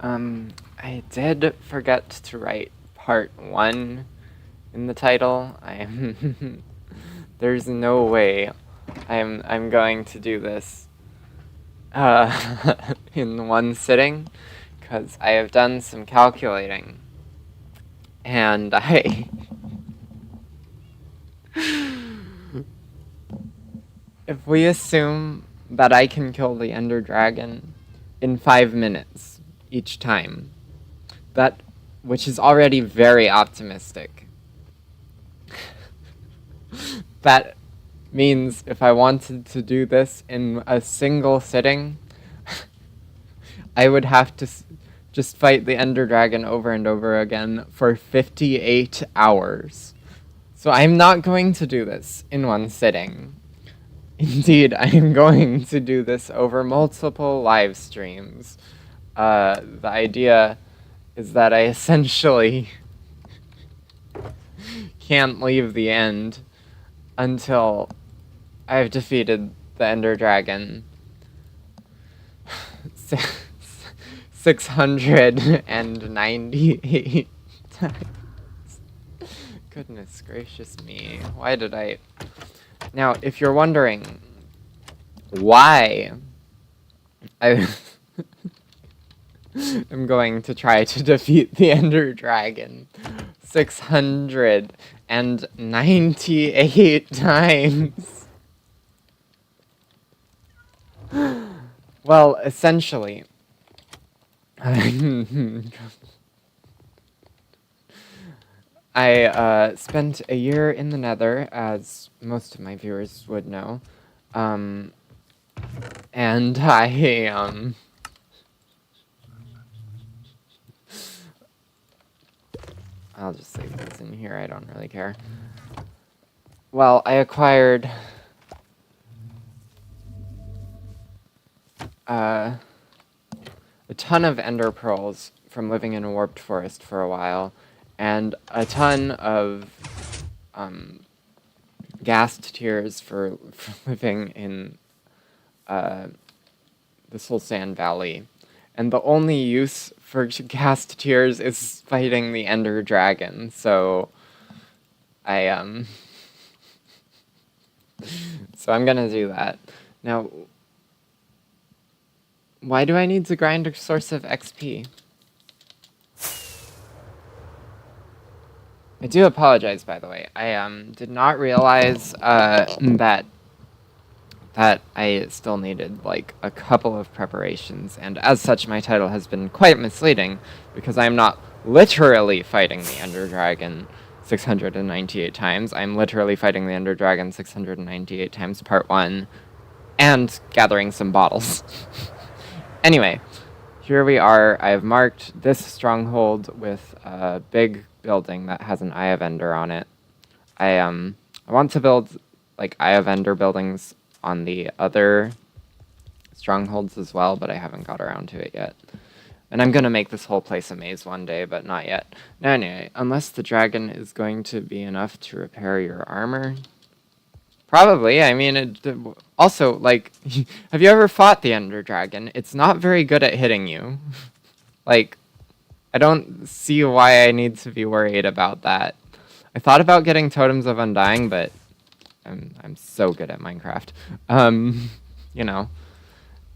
I did forget to write part 1 in the title. There's no way I'm going to do this in one sitting, because I have done some calculating, and if we assume that I can kill the Ender Dragon in 5 minutes each time, that which is already very optimistic. That means if I wanted to do this in a single sitting, I would have to just fight the Ender Dragon over and over again for 58 hours. So I'm not going to do this in one sitting. Indeed, I am going to do this over multiple live streams. The idea is that I essentially can't leave the end until I've defeated the Ender Dragon 698 times. Goodness gracious me. Why did I... Now, if you're wondering why I'm going to try to defeat the Ender Dragon 698 times. Well, essentially, I spent a year in the Nether, as most of my viewers would know, and I'll just leave this in here, I don't really care. Well, I acquired a ton of ender pearls from living in a warped forest for a while, and a ton of ghast tears for living in the Soul Sand Valley. And the only use for ghast tears is fighting the Ender Dragon, so I so I'm gonna do that. Now, why do I need to grind a source of XP? I do apologize, by the way. I did not realize that I still needed like a couple of preparations, and as such my title has been quite misleading, because I'm not literally fighting the Ender Dragon 698 times. I'm literally fighting the Ender Dragon 698 times part 1, and gathering some bottles. Anyway, here we are. I have marked this stronghold with a big building that has an Eye of Ender on it. I want to build like Eye of Ender buildings on the other strongholds as well, but I haven't got around to it yet. And I'm gonna make this whole place a maze one day, but not yet. Now, anyway, unless the dragon is going to be enough to repair your armor. Probably, I mean, also, like, have you ever fought the Ender Dragon? It's not very good at hitting you. Like, I don't see why I need to be worried about that. I thought about getting Totems of Undying, but I'm so good at Minecraft. You know.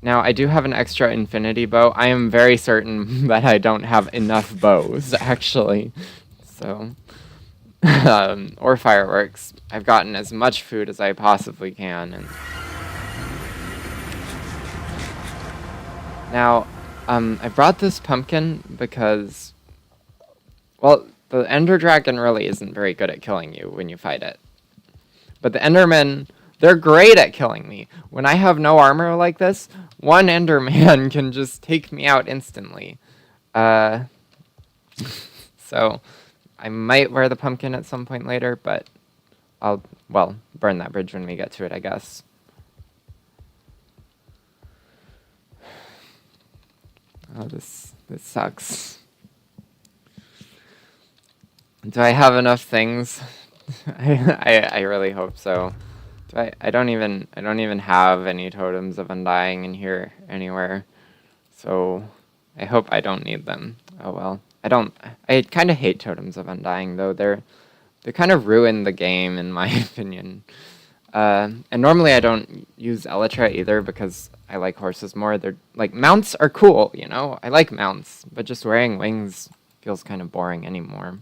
Now, I do have an extra infinity bow. I am very certain that I don't have enough bows, actually. So, or fireworks. I've gotten as much food as I possibly can. And now, I brought this pumpkin because, well, the Ender Dragon really isn't very good at killing you when you fight it. But the Endermen, they're great at killing me. When I have no armor like this, one Enderman can just take me out instantly. So, I might wear the pumpkin at some point later, but I'll, well, burn that bridge when we get to it, I guess. Oh, this sucks. Do I have enough things? I really hope so. I don't even have any Totems of Undying in here anywhere. So I hope I don't need them. Oh well. I kind of hate Totems of Undying, though. They kind of ruin the game, in my opinion. And normally I don't use Elytra either because I like horses more. They're like, mounts are cool, you know? I like mounts, but just wearing wings feels kind of boring anymore.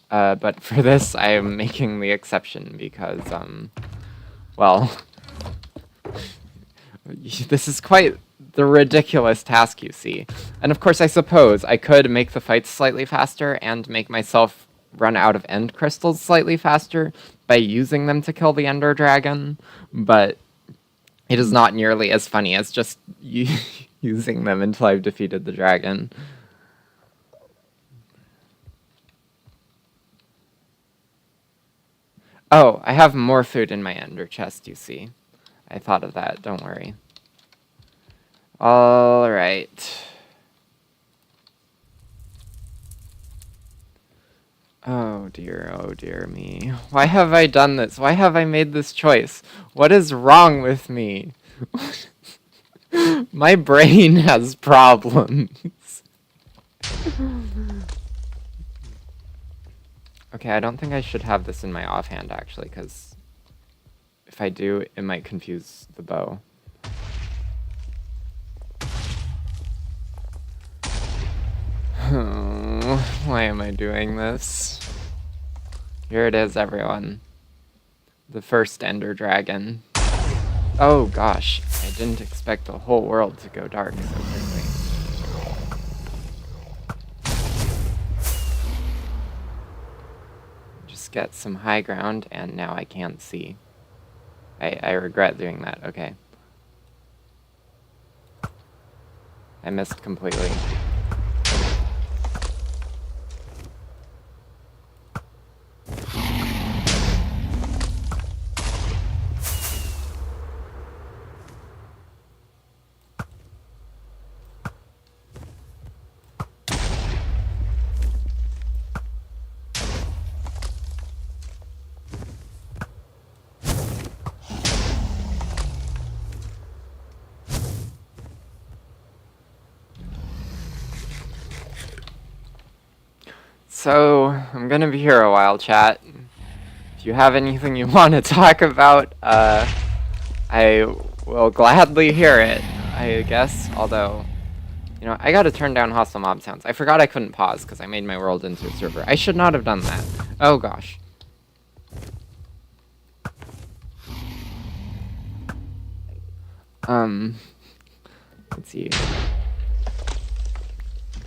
But for this, I am making the exception because, well, this is quite the ridiculous task, you see. And of course, I suppose I could make the fights slightly faster and make myself run out of end crystals slightly faster by using them to kill the Ender Dragon, but it is not nearly as funny as just using them until I've defeated the dragon. Oh, I have more food in my ender chest, you see. I thought of that, don't worry. Alright. Oh dear me. Why have I done this? Why have I made this choice? What is wrong with me? My brain has problems. Okay, I don't think I should have this in my offhand, actually, because if I do, it might confuse the bow. Why am I doing this? Here it is, everyone. The first Ender Dragon. Oh gosh, I didn't expect the whole world to go dark so quickly. Just get some high ground, and now I can't see. I regret doing that, okay. I missed completely. So, I'm gonna be here a while, chat. If you have anything you want to talk about, I will gladly hear it, I guess. Although, you know, I gotta turn down hostile mob sounds. I forgot I couldn't pause because I made my world into a server. I should not have done that. Oh gosh. Let's see.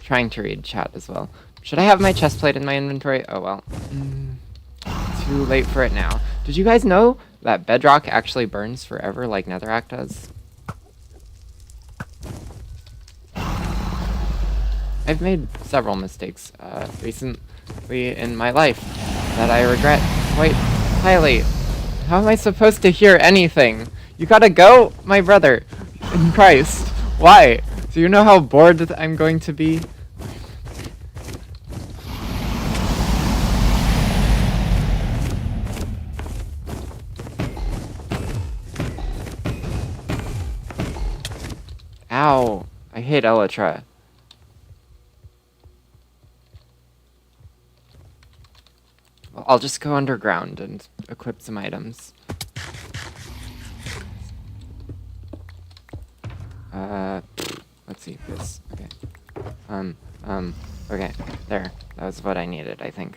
Trying to read chat as well. Should I have my chest plate in my inventory? Oh well. Too late for it now. Did you guys know that bedrock actually burns forever like netherrack does? I've made several mistakes recently in my life that I regret quite highly. How am I supposed to hear anything? You gotta go, my brother. In Christ. Why? Do you know how bored I'm going to be? Ow. I hate Elytra. Well, I'll just go underground and equip some items. Let's see this. Okay. Okay. There. That was what I needed, I think.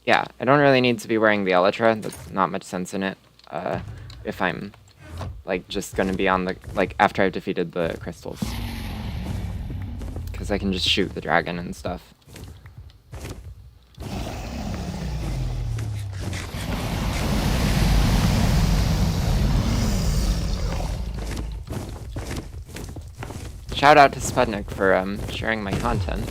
Yeah, I don't really need to be wearing the Elytra. There's not much sense in it. If I'm, like, just gonna be on the, like, after I've defeated the crystals. Because I can just shoot the dragon and stuff. Shout out to Sputnik for sharing my content.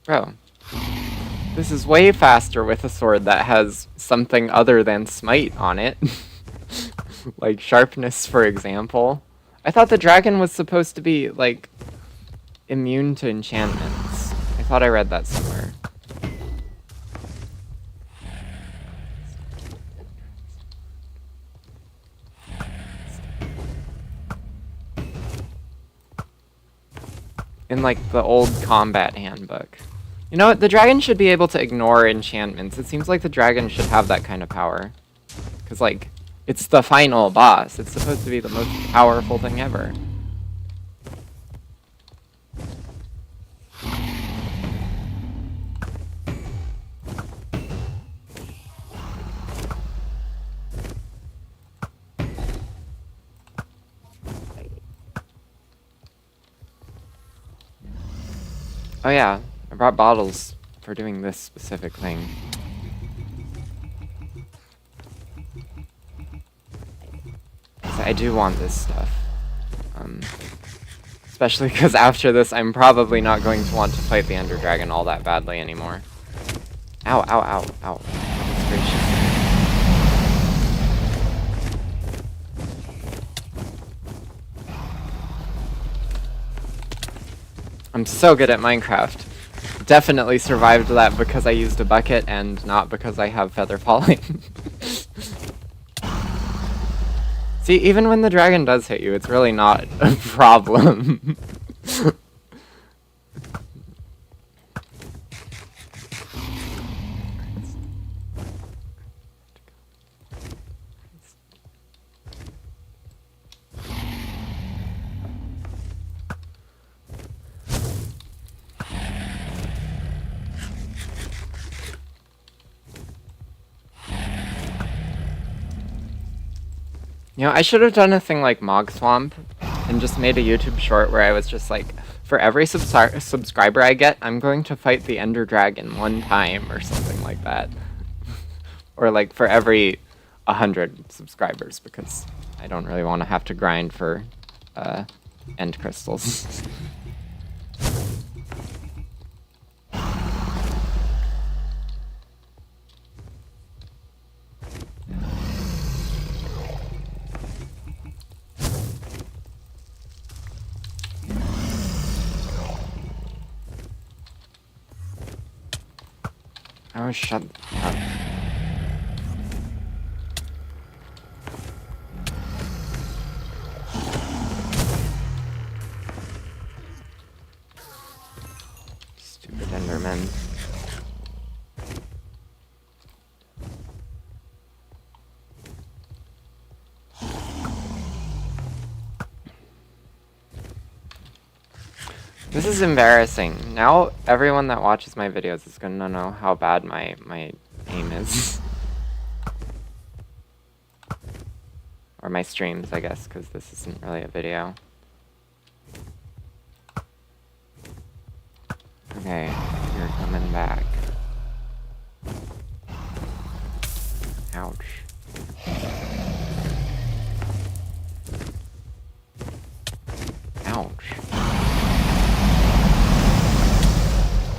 Bro, this is way faster with a sword that has something other than smite on it. Like sharpness, for example. I thought the dragon was supposed to be, like, immune to enchantments. I thought I read that somewhere. in like the old combat handbook. You know what? The dragon should be able to ignore enchantments. It seems like the dragon should have that kind of power. Because, like, it's the final boss. It's supposed to be the most powerful thing ever. Oh yeah, I brought bottles for doing this specific thing. I do want this stuff. Especially because after this, I'm probably not going to want to fight the Ender Dragon all that badly anymore. Ow, ow, ow, ow. Goodness gracious. I'm so good at Minecraft. Definitely survived that because I used a bucket and not because I have feather falling. See, even when the dragon does hit you, it's really not a problem. You know, I should have done a thing like Mog Swamp and just made a YouTube short where I was just like, for every subscriber I get, I'm going to fight the Ender Dragon one time or something like that. Or like for every 100 subscribers, because I don't really want to have to grind for end crystals. Oh, shut up. Stupid Enderman. This is embarrassing. Now everyone that watches my videos is gonna know how bad my aim is. Or my streams, I guess, because this isn't really a video. Okay, you're coming back. Ouch. Ouch.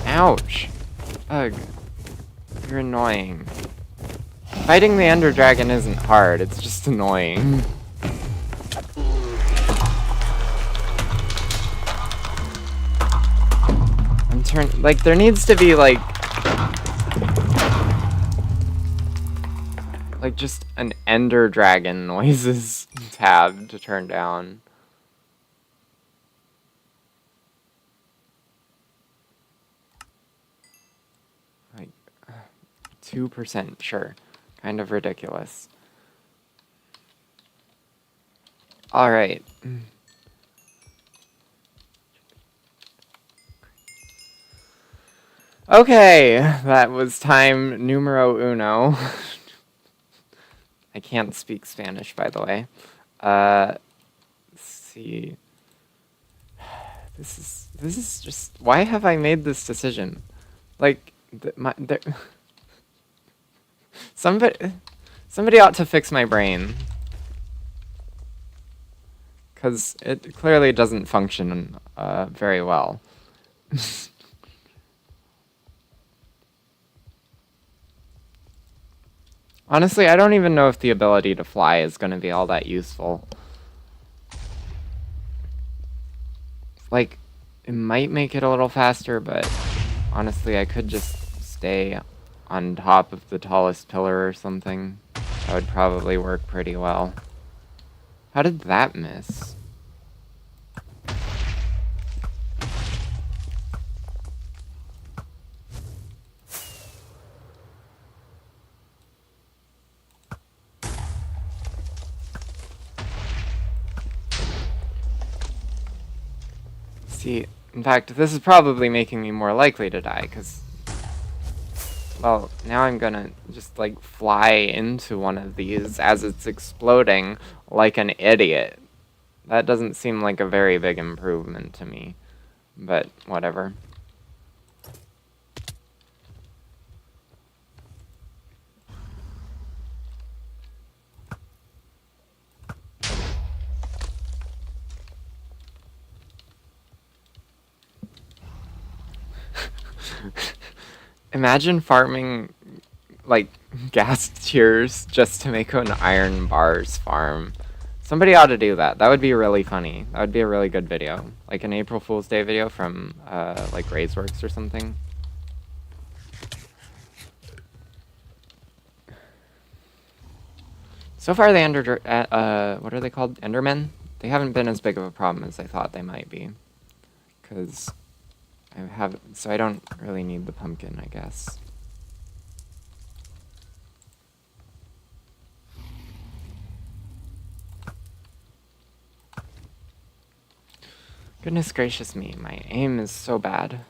Ouch! Ugh. You're annoying. Fighting the Ender Dragon isn't hard, it's just annoying. Like, there needs to be, like, just an Ender Dragon noises tab to turn down. Like, 2%, sure. Kind of ridiculous. Alright. Okay, that was time numero uno. I can't speak Spanish, by the way. Let's see. This is just... Why have I made this decision? Like, somebody ought to fix my brain. Because it clearly doesn't function very well. Honestly, I don't even know if the ability to fly is going to be all that useful. Like, it might make it a little faster, but honestly, I could just stay on top of the tallest pillar or something. That would probably work pretty well. How did that miss? See, in fact, this is probably making me more likely to die, because, well, now I'm gonna just, like, fly into one of these as it's exploding like an idiot. That doesn't seem like a very big improvement to me, but whatever. Imagine farming, like, gas tiers just to make an iron bars farm. Somebody ought to do that. That would be really funny. That would be a really good video. Like an April Fool's Day video from, like, Razeworks or something. So far, the what are they called? Endermen? They haven't been as big of a problem as I thought they might be. Because so I don't really need the pumpkin, I guess. Goodness gracious me, my aim is so bad.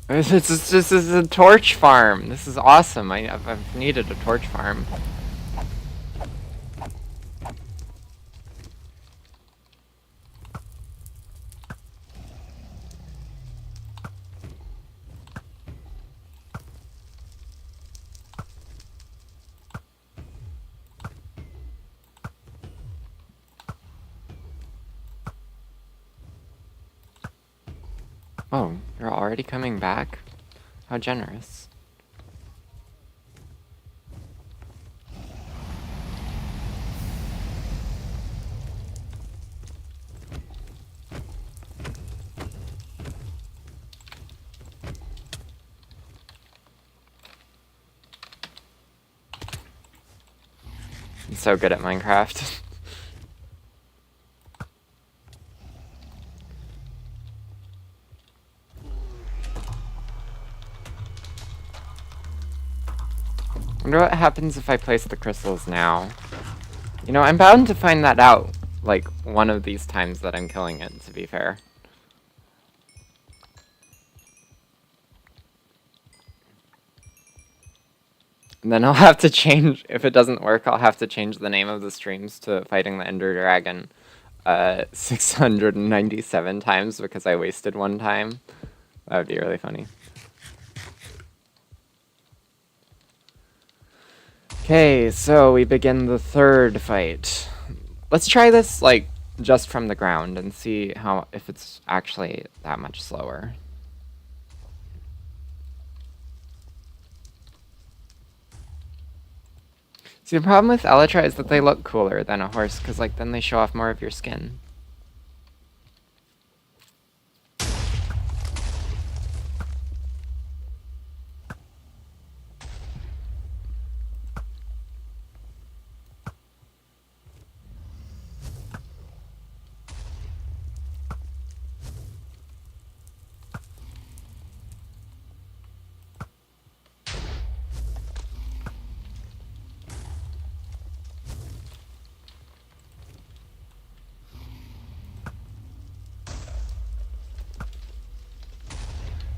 This is a torch farm. This is awesome. I've needed a torch farm. Oh, you're already coming back? How generous. I'm so good at Minecraft. Wonder what happens if I place the crystals now. You know, I'm bound to find that out, like, one of these times that I'm killing it, to be fair. And then I'll have to change, if it doesn't work, I'll have to change the name of the streams to Fighting the Ender Dragon 697 times because I wasted one time. That would be really funny. Okay, so we begin the third fight. Let's try this, like, just from the ground and see if it's actually that much slower. See, the problem with Elytra is that they look cooler than a horse, because, like, then they show off more of your skin.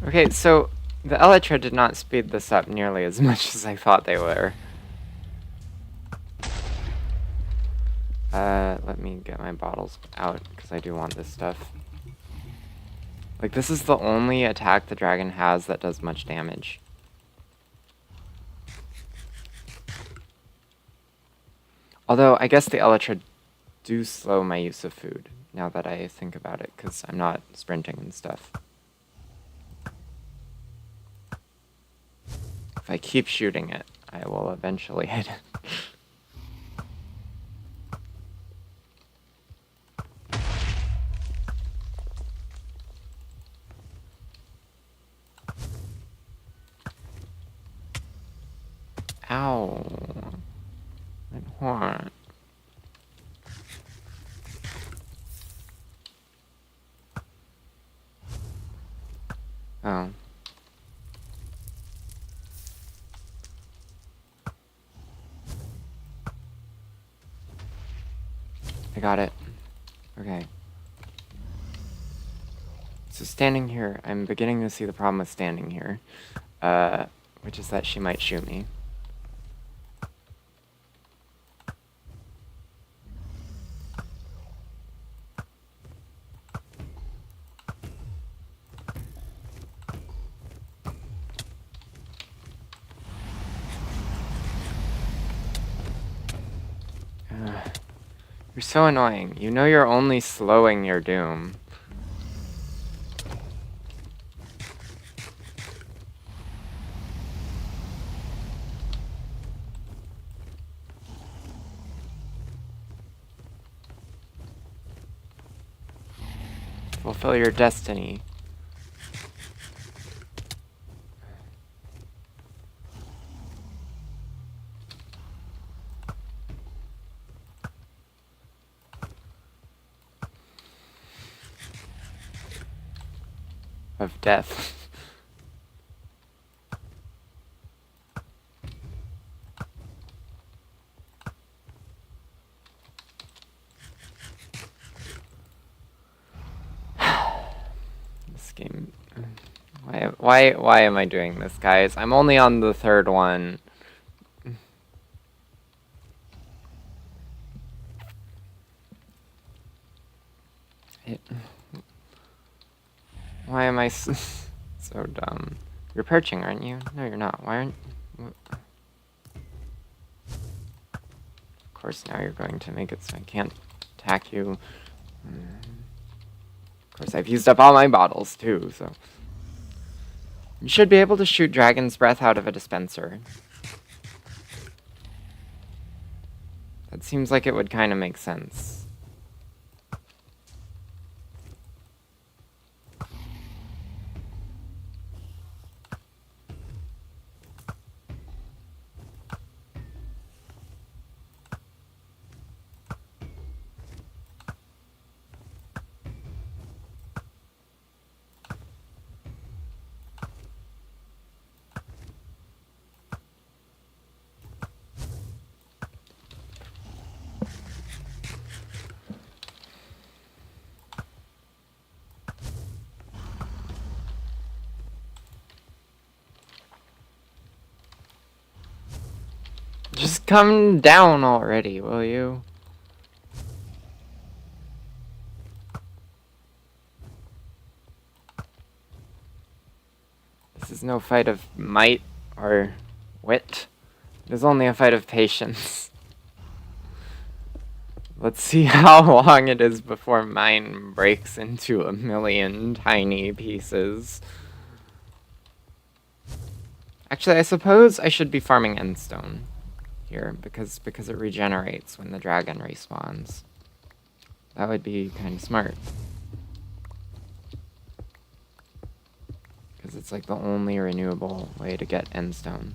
Okay, so the Elytra did not speed this up nearly as much as I thought they were. Let me get my bottles out, because I do want this stuff. Like, this is the only attack the dragon has that does much damage. Although, I guess the Elytra do slow my use of food, now that I think about it, because I'm not sprinting and stuff. If I keep shooting it, I will eventually hit it. Ow. Like what? Oh. I got it. Okay. So standing here, I'm beginning to see the problem with standing here. Which is that she might shoot me. You're so annoying. You know you're only slowing your doom. Fulfill your destiny. Of death. This game... Why am I doing this, guys? I'm only on the third one. Why am I so dumb? You're perching, aren't you? No, you're not. Why aren't... Of course, now you're going to make it so I can't attack you. Of course, I've used up all my bottles, too, so... You should be able to shoot Dragon's Breath out of a dispenser. That seems like it would kind of make sense. Just come down already, will you? This is no fight of might or wit. It is only a fight of patience. Let's see how long it is before mine breaks into a million tiny pieces. Actually, I suppose I should be farming endstone here because it regenerates when the dragon respawns. That would be kind of smart. Because it's like the only renewable way to get endstone.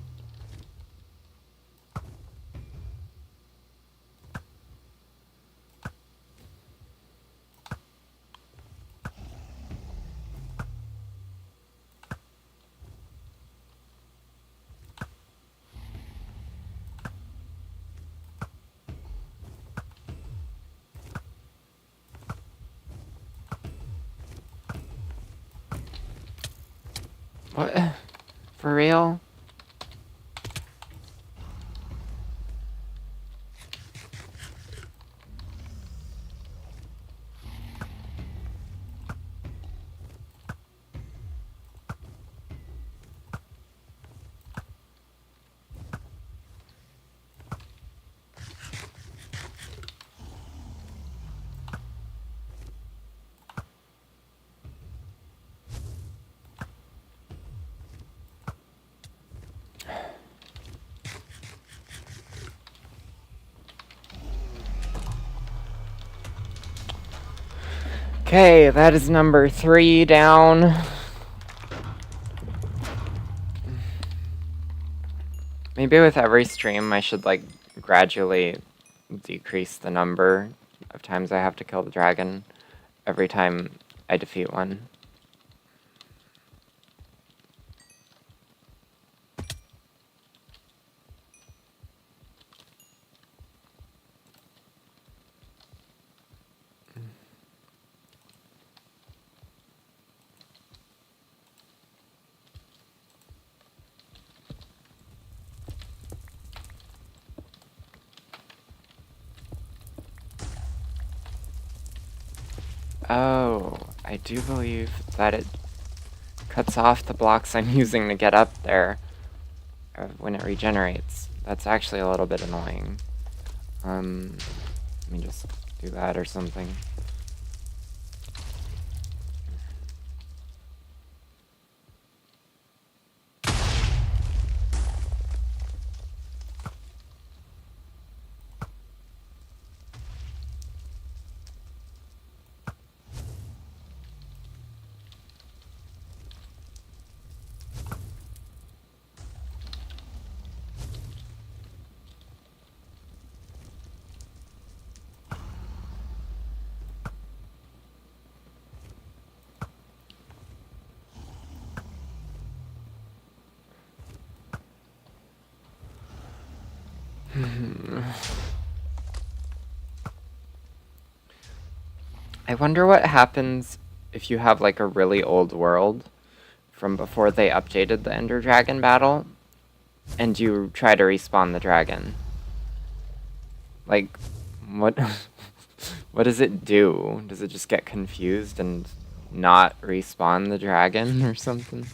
What? For real? Okay, that is number 3 down. Maybe with every stream I should like gradually decrease the number of times I have to kill the dragon every time I defeat one. Oh, I do believe that it cuts off the blocks I'm using to get up there when it regenerates. That's actually a little bit annoying. Let me just do that or something. I wonder what happens if you have like a really old world from before they updated the Ender Dragon battle and you try to respawn the dragon. Like, what what does it do? Does it just get confused and not respawn the dragon or something?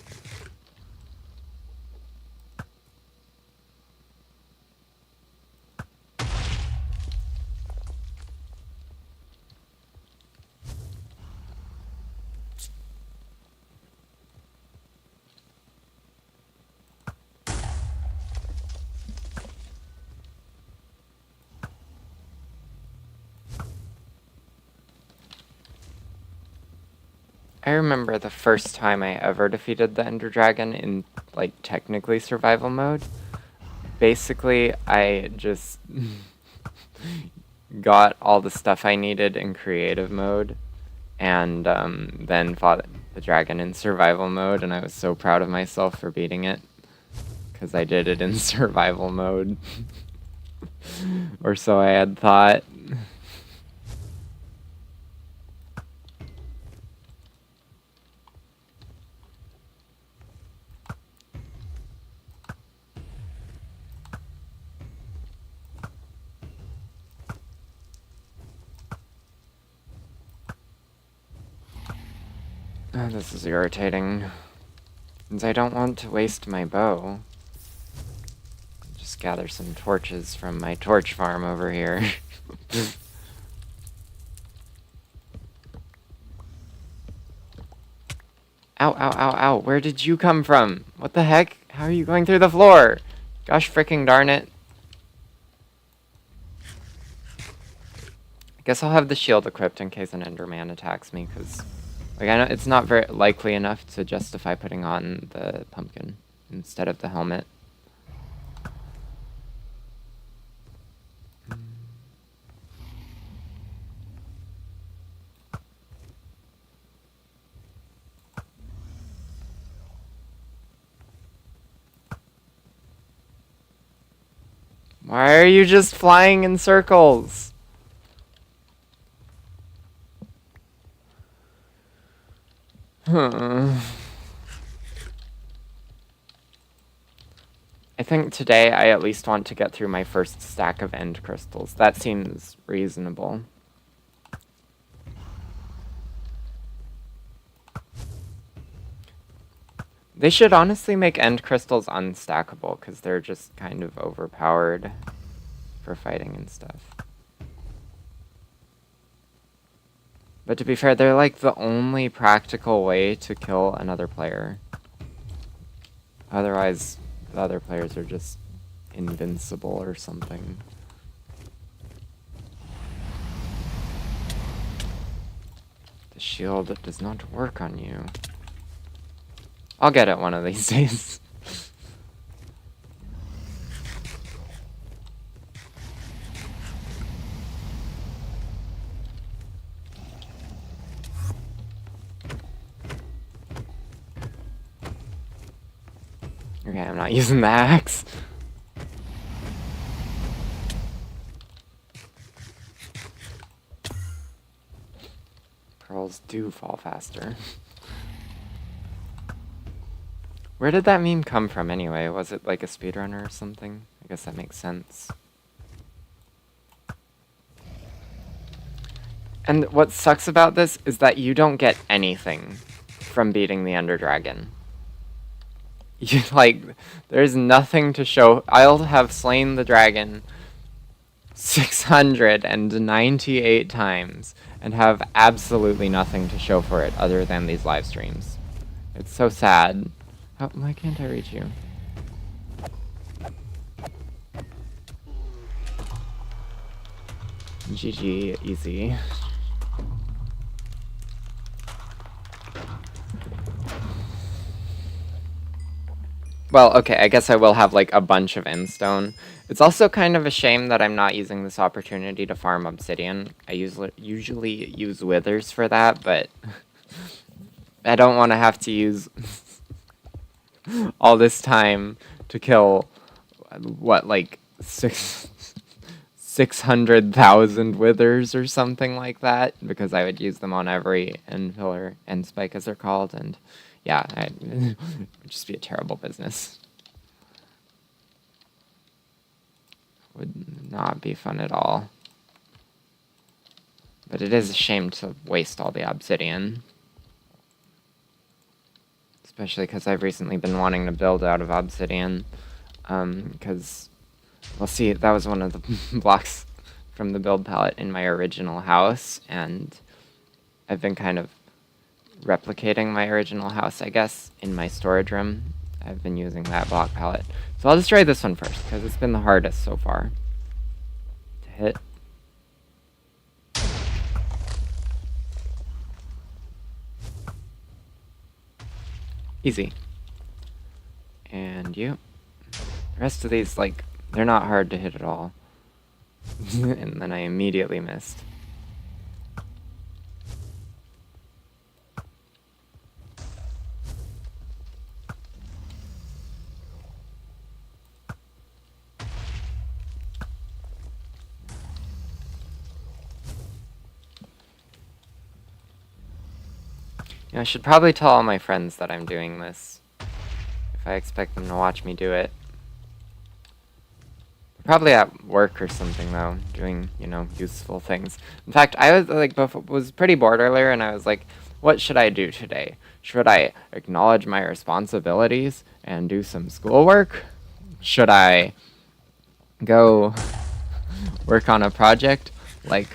I remember the first time I ever defeated the Ender Dragon in, like, technically survival mode. Basically, I just got all the stuff I needed in creative mode, and then fought the dragon in survival mode, and I was so proud of myself for beating it, because I did it in survival mode. Or so I had thought. Oh, this is irritating. Since I don't want to waste my bow. Just gather some torches from my torch farm over here. Ow, ow, ow, ow. Where did you come from? What the heck? How are you going through the floor? Gosh fricking darn it. I guess I'll have the shield equipped in case an Enderman attacks me, because like, I know it's not very likely enough to justify putting on the pumpkin instead of the helmet. Why are you just flying in circles? I think today I at least want to get through my first stack of end crystals. That seems reasonable. They should honestly make end crystals unstackable, because they're just kind of overpowered for fighting and stuff. But to be fair, they're like the only practical way to kill another player. Otherwise, the other players are just invincible or something. The shield does not work on you. I'll get it one of these days. Okay, I'm not using the axe. Pearls do fall faster. Where did that meme come from anyway? Was it like a speedrunner or something? I guess that makes sense. And what sucks about this is that you don't get anything from beating the Ender Dragon. You, like, there's nothing to show. I'll have slain the dragon 698 times and have absolutely nothing to show for it other than these live streams. It's so sad. Why can't I reach you? GG, easy. Well, okay, I guess I will have, like, a bunch of endstone. It's also kind of a shame that I'm not using this opportunity to farm obsidian. I usually use withers for that, but I don't want to have to use all this time to kill, what, like, 600,000 withers or something like that, because I would use them on every end pillar, end spike as they're called, and yeah, it would just be a terrible business. Would not be fun at all. But it is a shame to waste all the obsidian. Especially because I've recently been wanting to build out of obsidian. Because, well, see, that was one of the blocks from the build palette in my original house, and I've been kind of replicating my original house, I guess, in my storage room. I've been using that block palette. So I'll destroy this one first, because it's been the hardest so far to hit. Easy. And you. The rest of these, like, they're not hard to hit at all. And then I immediately missed. You know, I should probably tell all my friends that I'm doing this, if I expect them to watch me do it. They're probably at work or something, though, doing, you know, useful things. In fact, I was, like, was pretty bored earlier, and I was like, what should I do today? Should I acknowledge my responsibilities and do some schoolwork? Should I go work on a project, like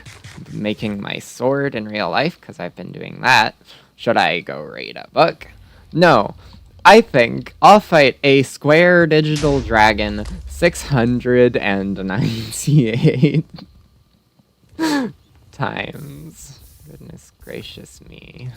making my sword in real life, because I've been doing that? Should I go read a book? No. I think I'll fight a square digital dragon 698 times. Goodness gracious me.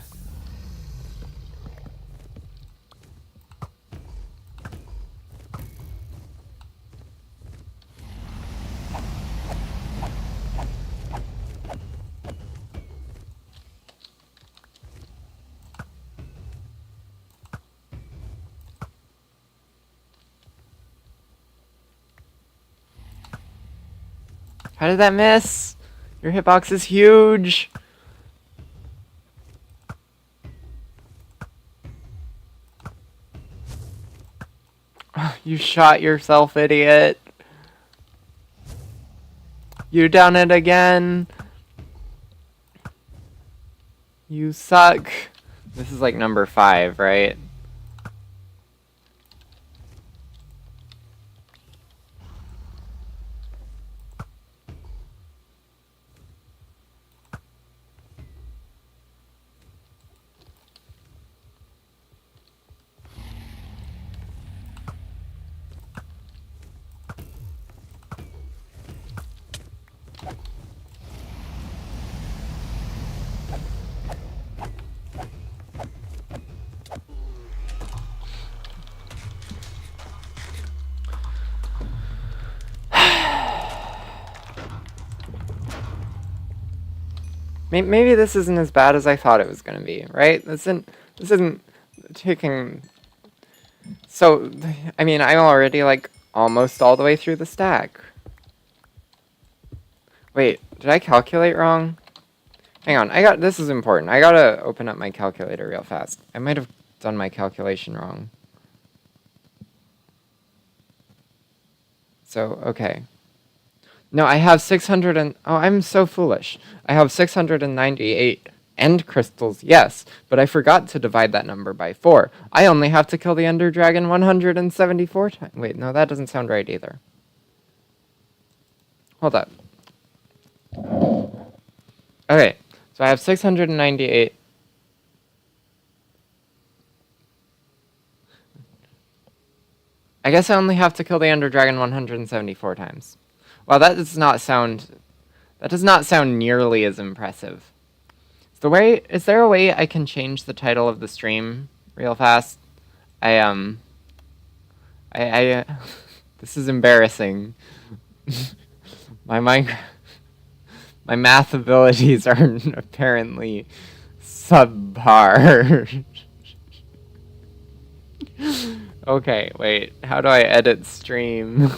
How did that miss? Your hitbox is huge. You shot yourself, idiot. You done it again. You suck. This is like number 5, right? Maybe this isn't as bad as I thought it was gonna be, right? This isn't taking... So, I mean, I'm already, like, almost all the way through the stack. Wait, did I calculate wrong? Hang on, this is important. I gotta open up my calculator real fast. I might have done my calculation wrong. So, okay. No, I have 600 and... Oh, I'm so foolish. I have 698 end crystals, yes, but I forgot to divide that number by 4. I only have to kill the Ender Dragon 174 times. Wait, no, that doesn't sound right either. Hold up. Okay, so I have 698. I guess I only have to kill the Ender Dragon 174 times. Well, that does not sound nearly as impressive. Is there a way I can change the title of the stream real fast? This is embarrassing. my math abilities are apparently subpar. Okay, wait. How do I edit stream?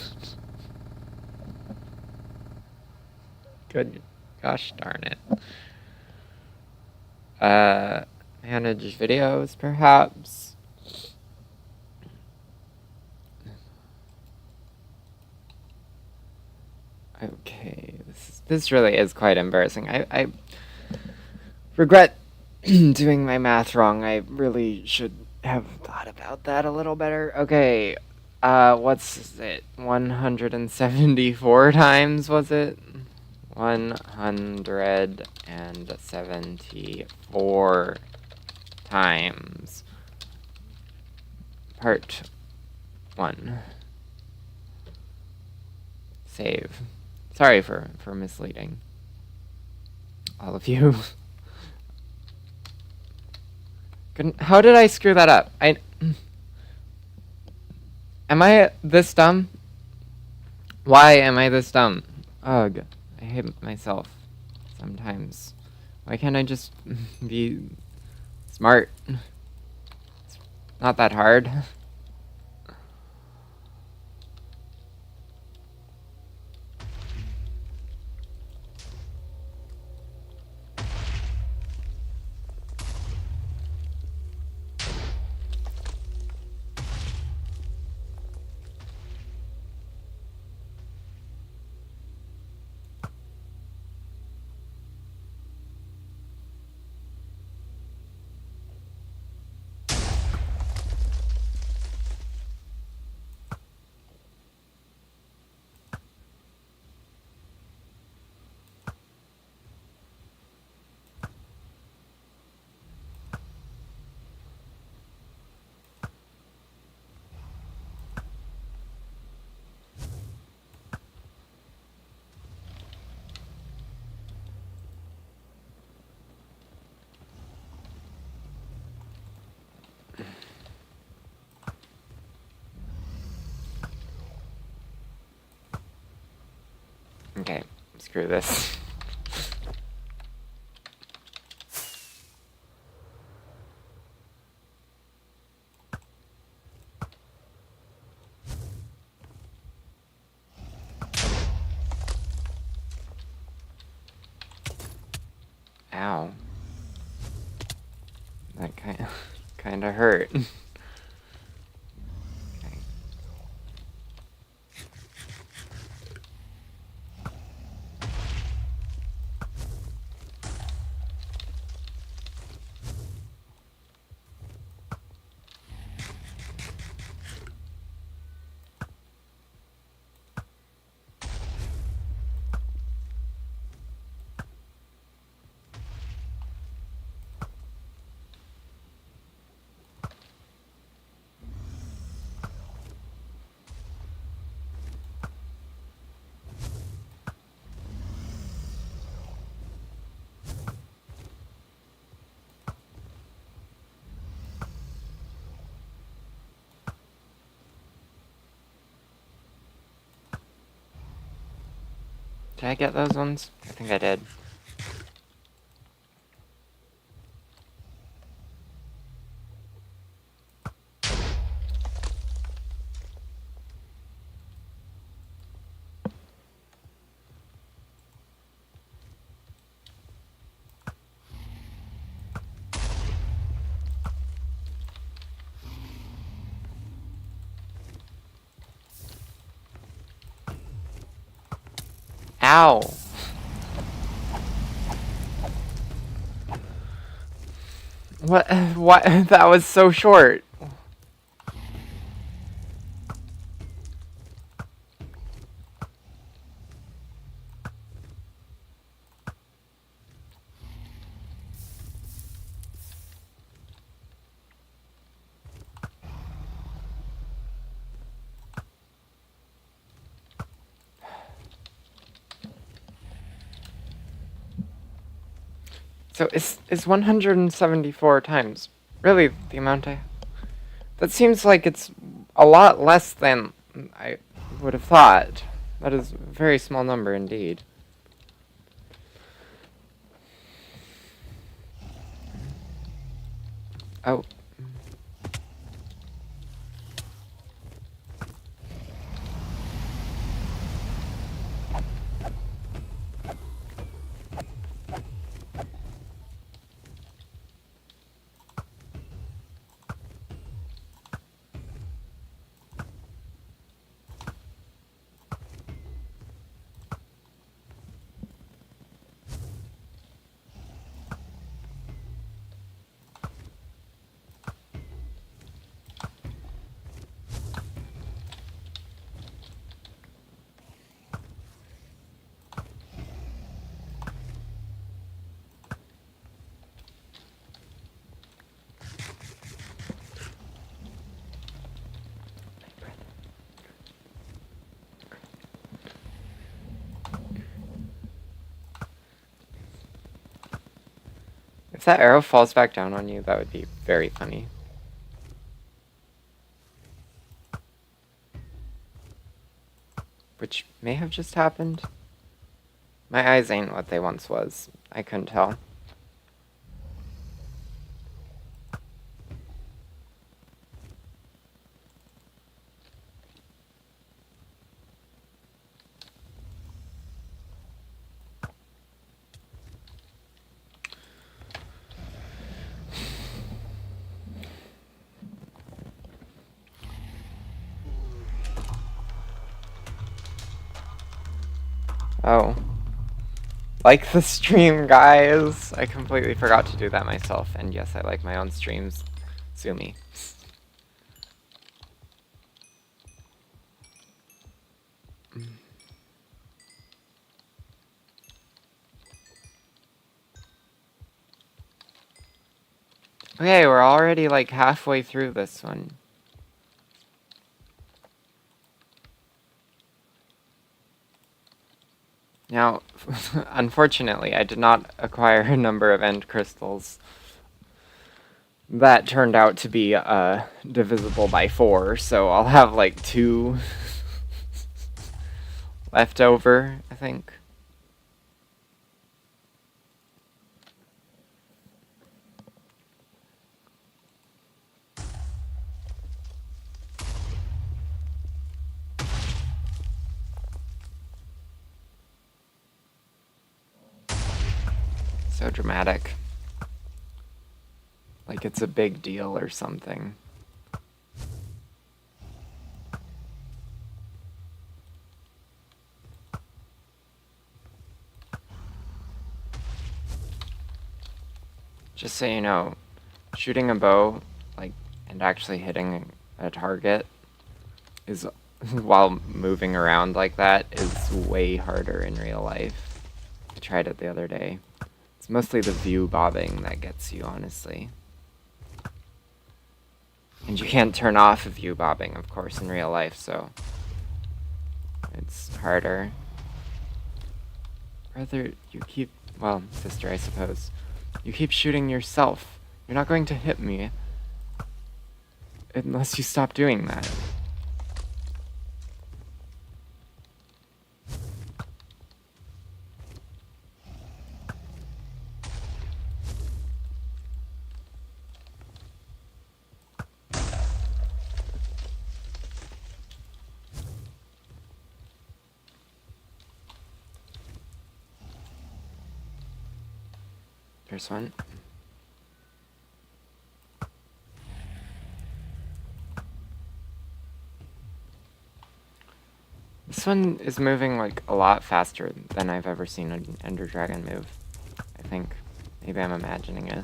Good. Gosh darn it. Manage videos, perhaps. Okay, this really is quite embarrassing. I regret doing my math wrong. I really should have thought about that a little better. Okay, what's it? 174 times, was it? 174 times. Part 1. Save. Sorry for misleading all of you. How did I screw that up? Am I this dumb? Why am I this dumb? Ugh, I hate myself sometimes. Why can't I just be smart? It's not that hard. Okay, screw this. Ow. That kind of hurt. Okay. Did I get those ones? I think I did. Ow. What? What? That was so short. So is 174 times really the amount I... That seems like it's a lot less than I would have thought. That is a very small number indeed. Oh. If that arrow falls back down on you, that would be very funny. Which may have just happened. My eyes ain't what they once was. I couldn't tell. Oh. Like the stream, guys! I completely forgot to do that myself, and yes, I like my own streams. Sue me. Okay, we're already like halfway through this one. Now, unfortunately, I did not acquire a number of end crystals. That turned out to be divisible by 4, so I'll have like 2 left over, I think. So dramatic. Like it's a big deal or something. Just so you know, shooting a bow, like, and actually hitting a target is, while moving around like that, is way harder in real life. I tried it the other day. It's mostly the view bobbing that gets you, honestly. And you can't turn off view bobbing, of course, in real life, so it's harder. Brother, you keep... well, sister, I suppose. You keep shooting yourself. You're not going to hit me. Unless you stop doing that. There's one. This one is moving like a lot faster than I've ever seen an Ender Dragon move, I think. Maybe I'm imagining it.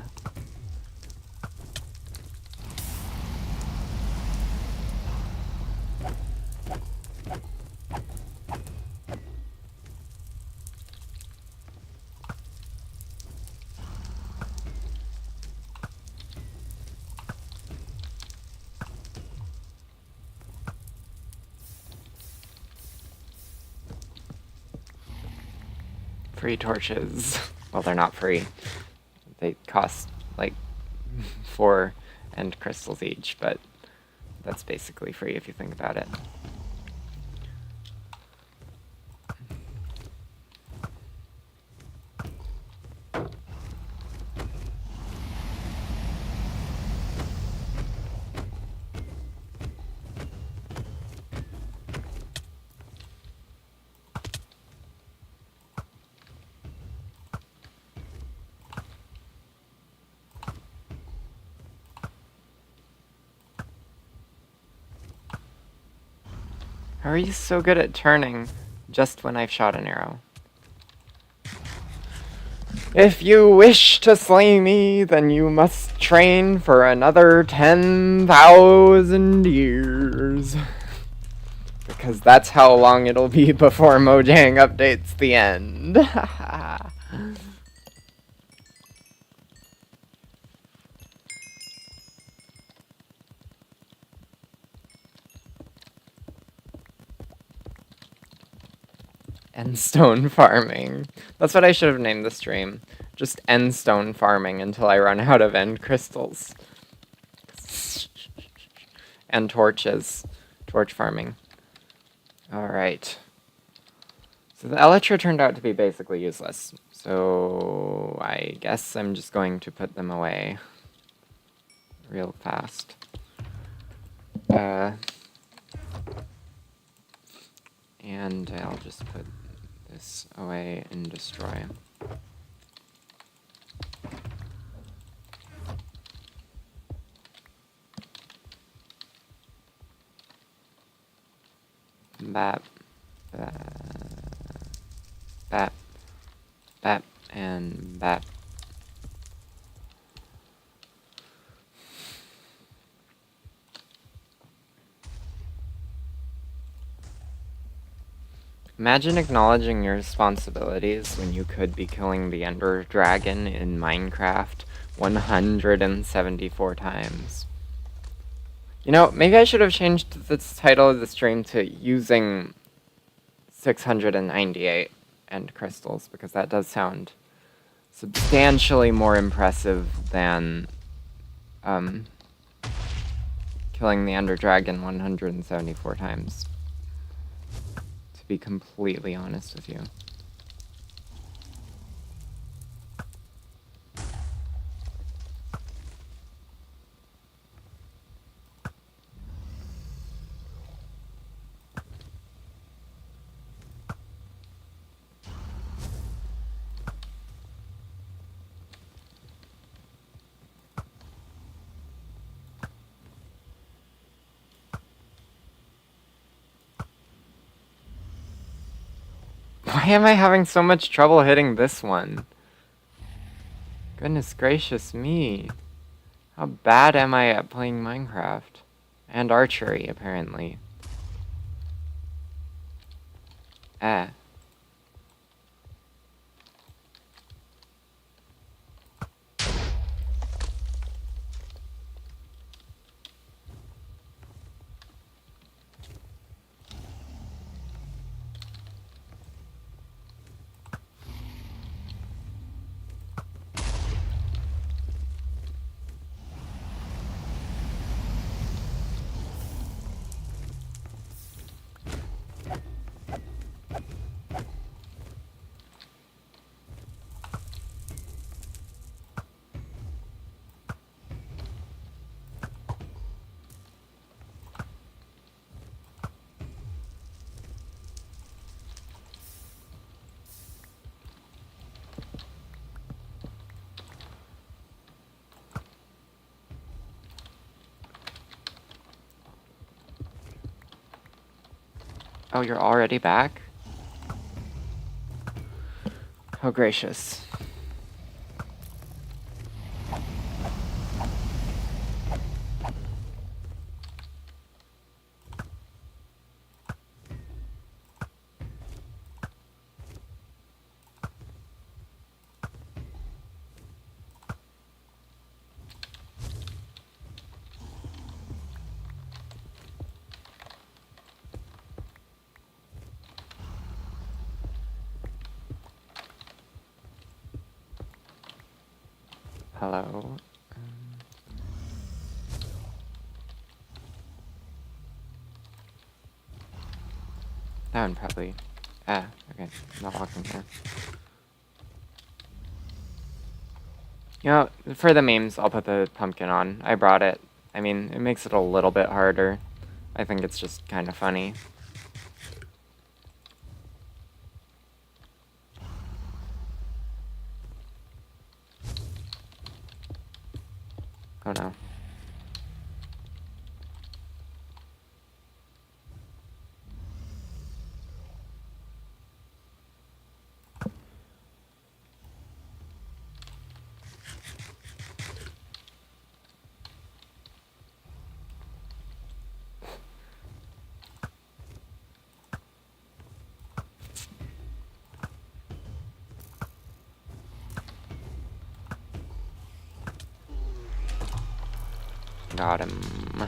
Free torches. Well, they're not free. They cost like 4 end crystals each, but that's basically free if you think about it. How are you so good at turning just when I've shot an arrow? If you wish to slay me, then you must train for another 10,000 years. Because that's how long it'll be before Mojang updates the end. Endstone farming. That's what I should have named the stream. Just endstone farming until I run out of end crystals. And torches. Torch farming. Alright. So the Elytra turned out to be basically useless. So I guess I'm just going to put them away real fast. And I'll just put this away and destroy. Bap. Bap. Bap. And bap. Imagine acknowledging your responsibilities when you could be killing the Ender Dragon in Minecraft 174 times. You know, maybe I should have changed the title of the stream to using 698 end crystals, because that does sound substantially more impressive than killing the Ender Dragon 174 times. To be completely honest with you. Why am I having so much trouble hitting this one? Goodness gracious me. How bad am I at playing Minecraft? And archery, apparently. Oh, you're already back? How gracious. Hello. That one probably. Ah, okay. I'm not walking here. You know, for the memes, I'll put the pumpkin on. I brought it. I mean, it makes it a little bit harder. I think it's just kind of funny. Oh no. Got him.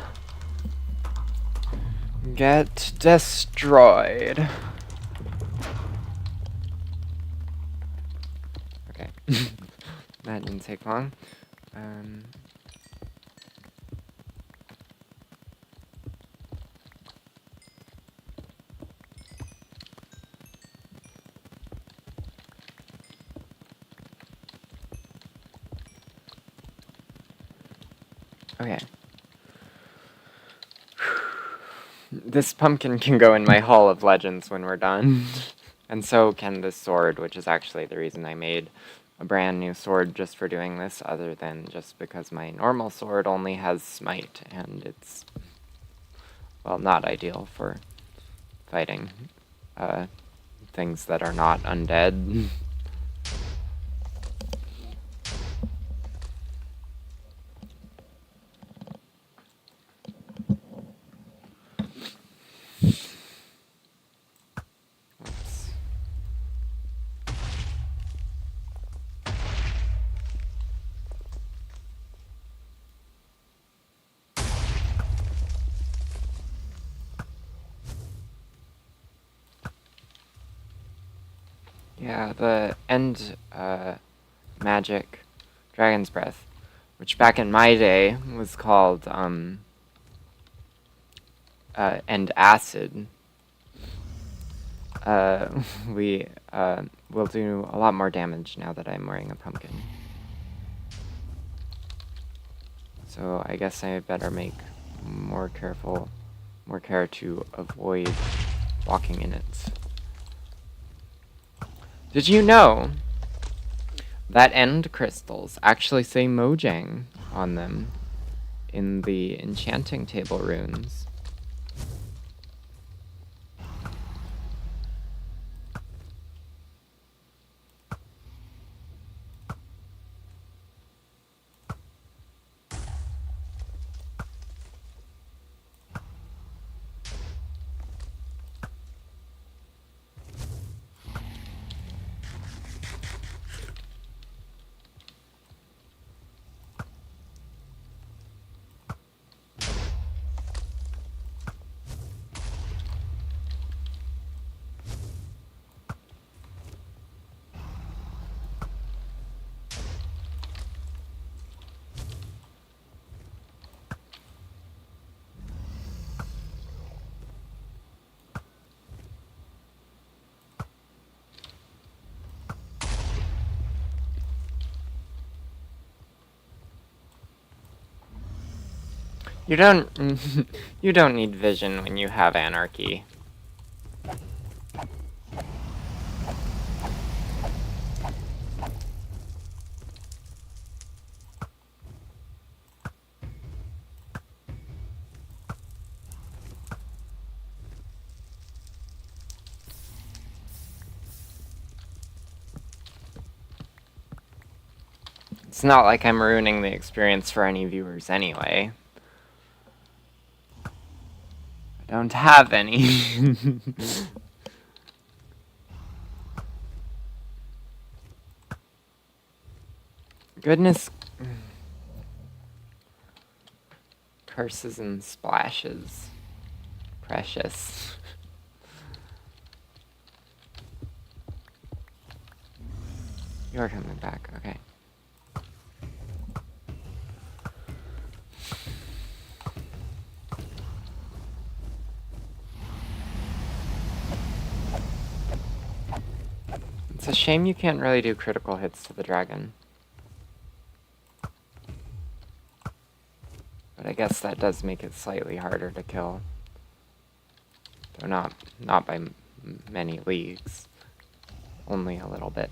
Get destroyed. Okay. That didn't take long. Okay. This pumpkin can go in my Hall of Legends when we're done. And so can this sword, which is actually the reason I made a brand new sword just for doing this, other than just because my normal sword only has smite, and it's, well, not ideal for fighting things that are not undead. Oops. Yeah, the end magic, Dragon's Breath, which back in my day was called end acid. We will do a lot more damage now that I'm wearing a pumpkin. So I guess I better make more care to avoid walking in it. Did you know that end crystals actually say Mojang on them in the enchanting table runes? You don't you don't need vision when you have anarchy. It's not like I'm ruining the experience for any viewers anyway. I don't have any. Goodness. Curses and splashes. Precious. You're coming back, okay. It's a shame you can't really do critical hits to the dragon. But I guess that does make it slightly harder to kill. Though not by many leagues. Only a little bit.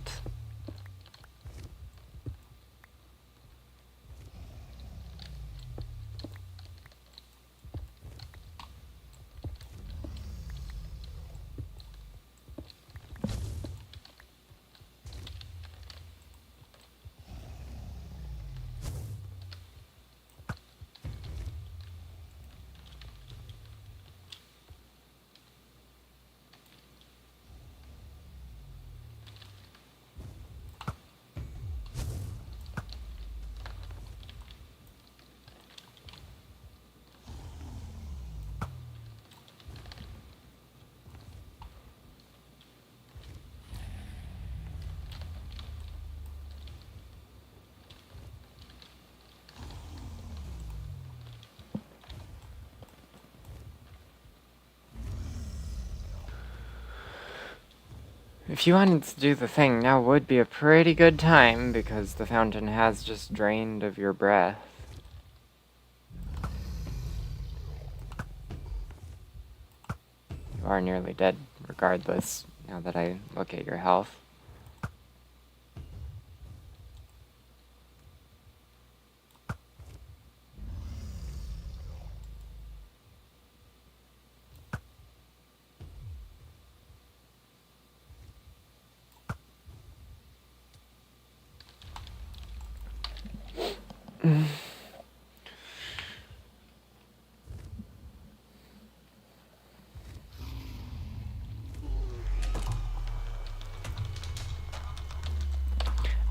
If you wanted to do the thing, now would be a pretty good time, because the fountain has just drained of your breath. You are nearly dead, regardless, now that I look at your health.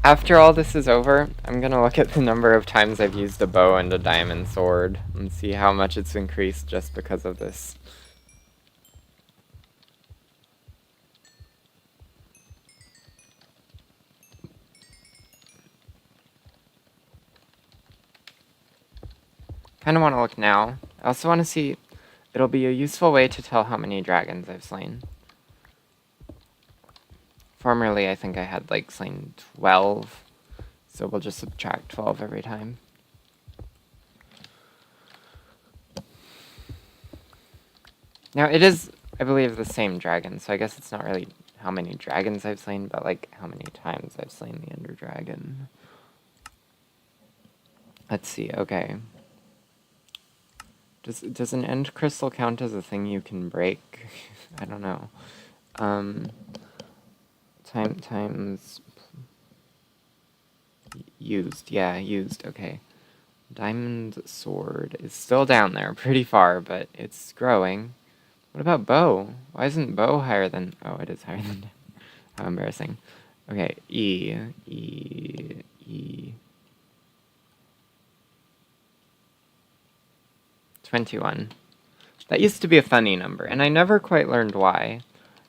After all this is over, I'm gonna look at the number of times I've used a bow and a diamond sword and see how much it's increased just because of this. Kinda wanna look now. I also wanna see, it'll be a useful way to tell how many dragons I've slain. Formerly, I think I had, like, slain 12, so we'll just subtract 12 every time. Now, it is, I believe, the same dragon, so I guess it's not really how many dragons I've slain, but, like, how many times I've slain the Ender Dragon. Let's see, okay. Does an end crystal count as a thing you can break? I don't know. Times used. Yeah, used. Okay. Diamond sword is still down there, pretty far, but it's growing. What about bow? Why isn't bow higher than... Oh, it is higher than... How embarrassing. Okay, E. 21. That used to be a funny number, and I never quite learned why.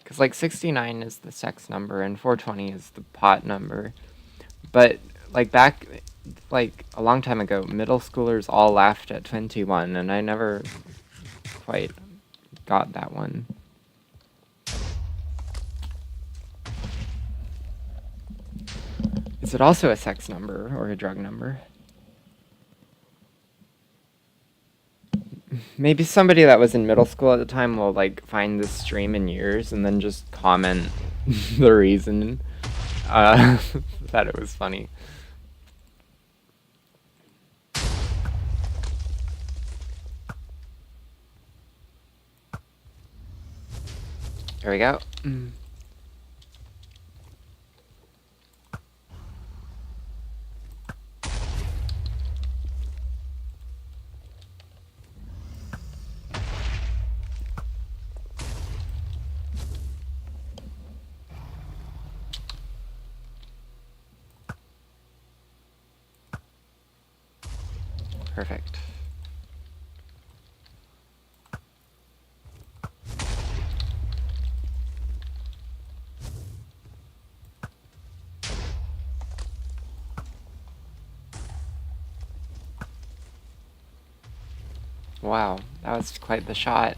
Because, like, 69 is the sex number, and 420 is the pot number. But, like, back, like, a long time ago, middle schoolers all laughed at 21, and I never quite got that one. Is it also a sex number, or a drug number? Maybe somebody that was in middle school at the time will, like, find this stream in years and then just comment the reason that it was funny. There we go. Perfect. Wow, that was quite the shot.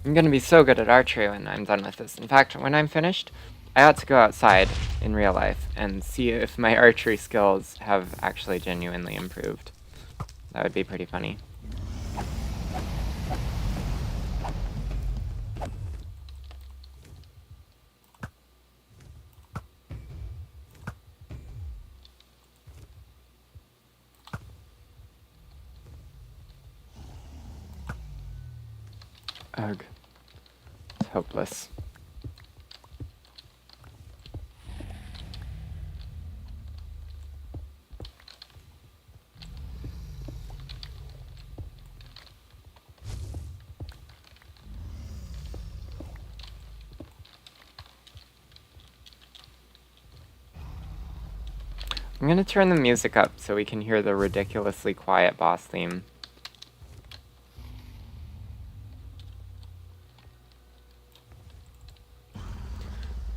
I'm gonna be so good at archery when I'm done with this. In fact, when I'm finished, I ought to go outside in real life and see if my archery skills have actually genuinely improved. That would be pretty funny. Ugh. It's hopeless. I'm gonna turn the music up so we can hear the ridiculously quiet boss theme.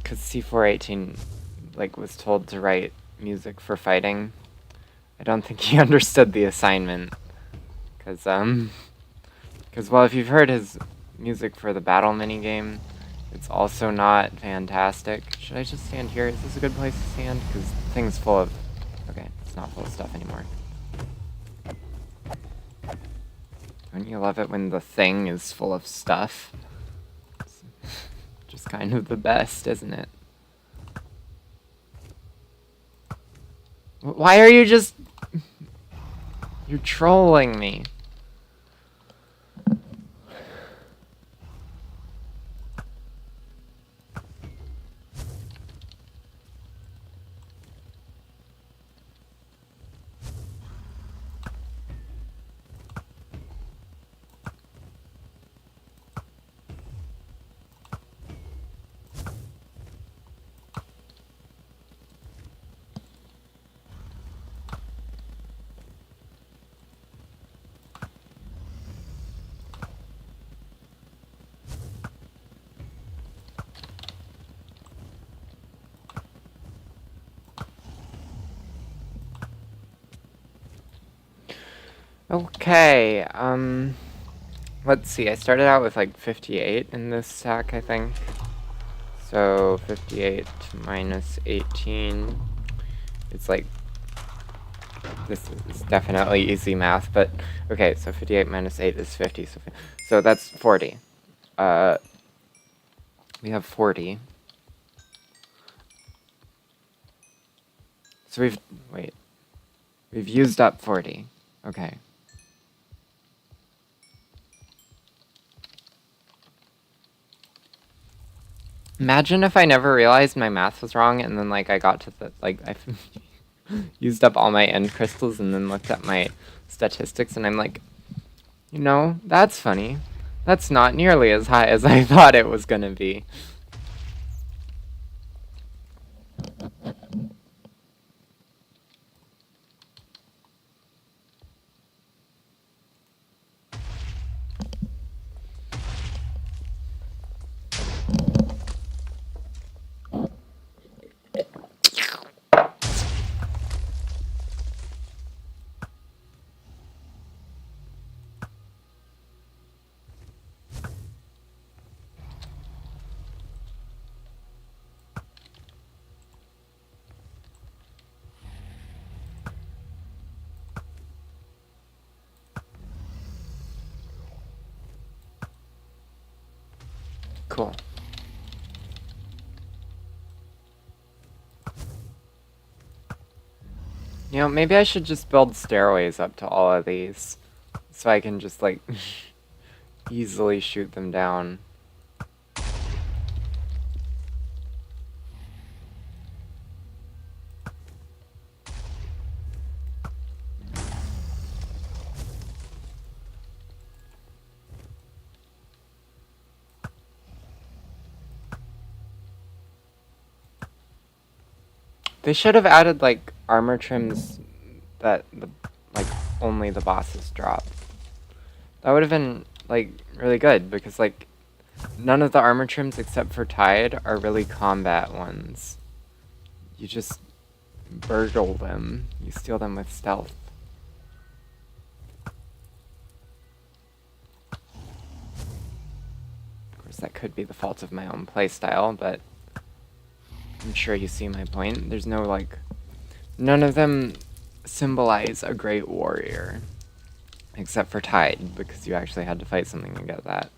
Because C418, like, was told to write music for fighting. I don't think he understood the assignment. Because, well, if you've heard his music for the battle minigame, it's also not fantastic. Should I just stand here? Is this a good place to stand? Because the thing's full of... Okay, it's not full of stuff anymore. Don't you love it when the thing is full of stuff? It's just kind of the best, isn't it? Why are you just... You're trolling me. Okay, let's see, I started out with like 58 in this stack, I think. So 58 minus 18, it's like, this is definitely easy math, but okay, so 58 minus 8 is 50, so that's 40. We have 40. So we've used up 40, okay. Imagine if I never realized my math was wrong and then like I got to the like I used up all my end crystals and then looked at my statistics and I'm like, you know, that's funny. That's not nearly as high as I thought it was gonna be. Cool. You know, maybe I should just build stairways up to all of these so I can just like easily shoot them down. They should have added like armor trims that like only the bosses drop. That would have been, like, really good, because, like, none of the armor trims except for Tide are really combat ones. You just burgle them. You steal them with stealth. Of course, that could be the fault of my own playstyle, but I'm sure you see my point. There's no, like... None of them symbolize a great warrior. Except for Tide, because you actually had to fight something to get that.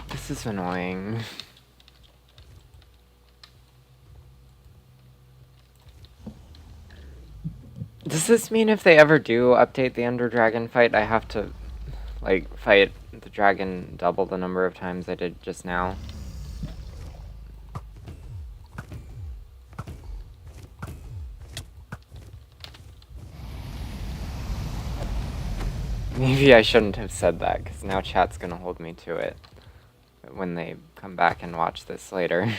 This is annoying. Does this mean if they ever do update the Ender Dragon fight, I have to, like, fight the dragon double the number of times I did just now? Maybe I shouldn't have said that, because now chat's gonna hold me to it when they come back and watch this later,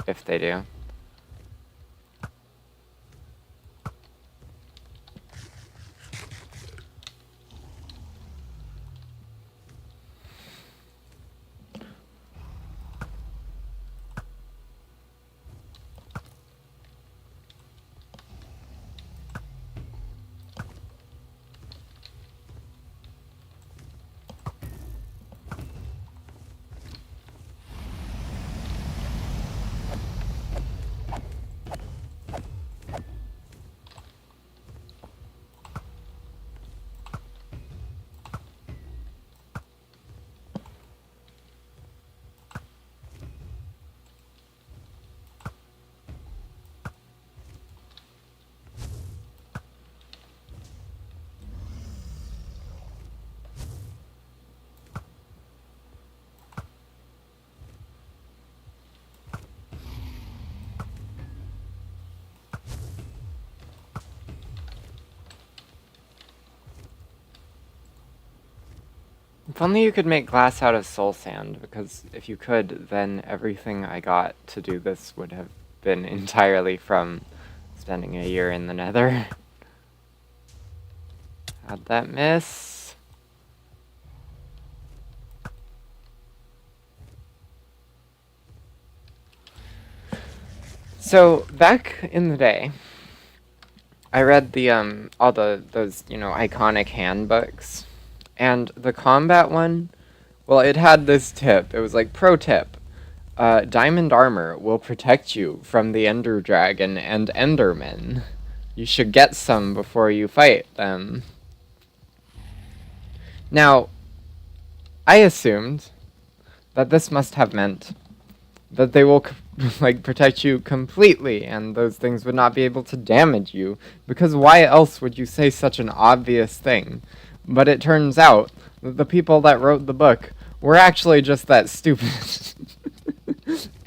if they do. If only you could make glass out of soul sand, because if you could, then everything I got to do this would have been entirely from spending a year in the Nether. How'd that miss? So, back in the day, I read the, all those, you know, iconic handbooks. And the combat one, well, it had this tip. It was like, pro tip. Diamond armor will protect you from the Ender Dragon and Endermen. You should get some before you fight them. Now, I assumed that this must have meant that they will like protect you completely and those things would not be able to damage you, because why else would you say such an obvious thing? But it turns out that the people that wrote the book were actually just that stupid.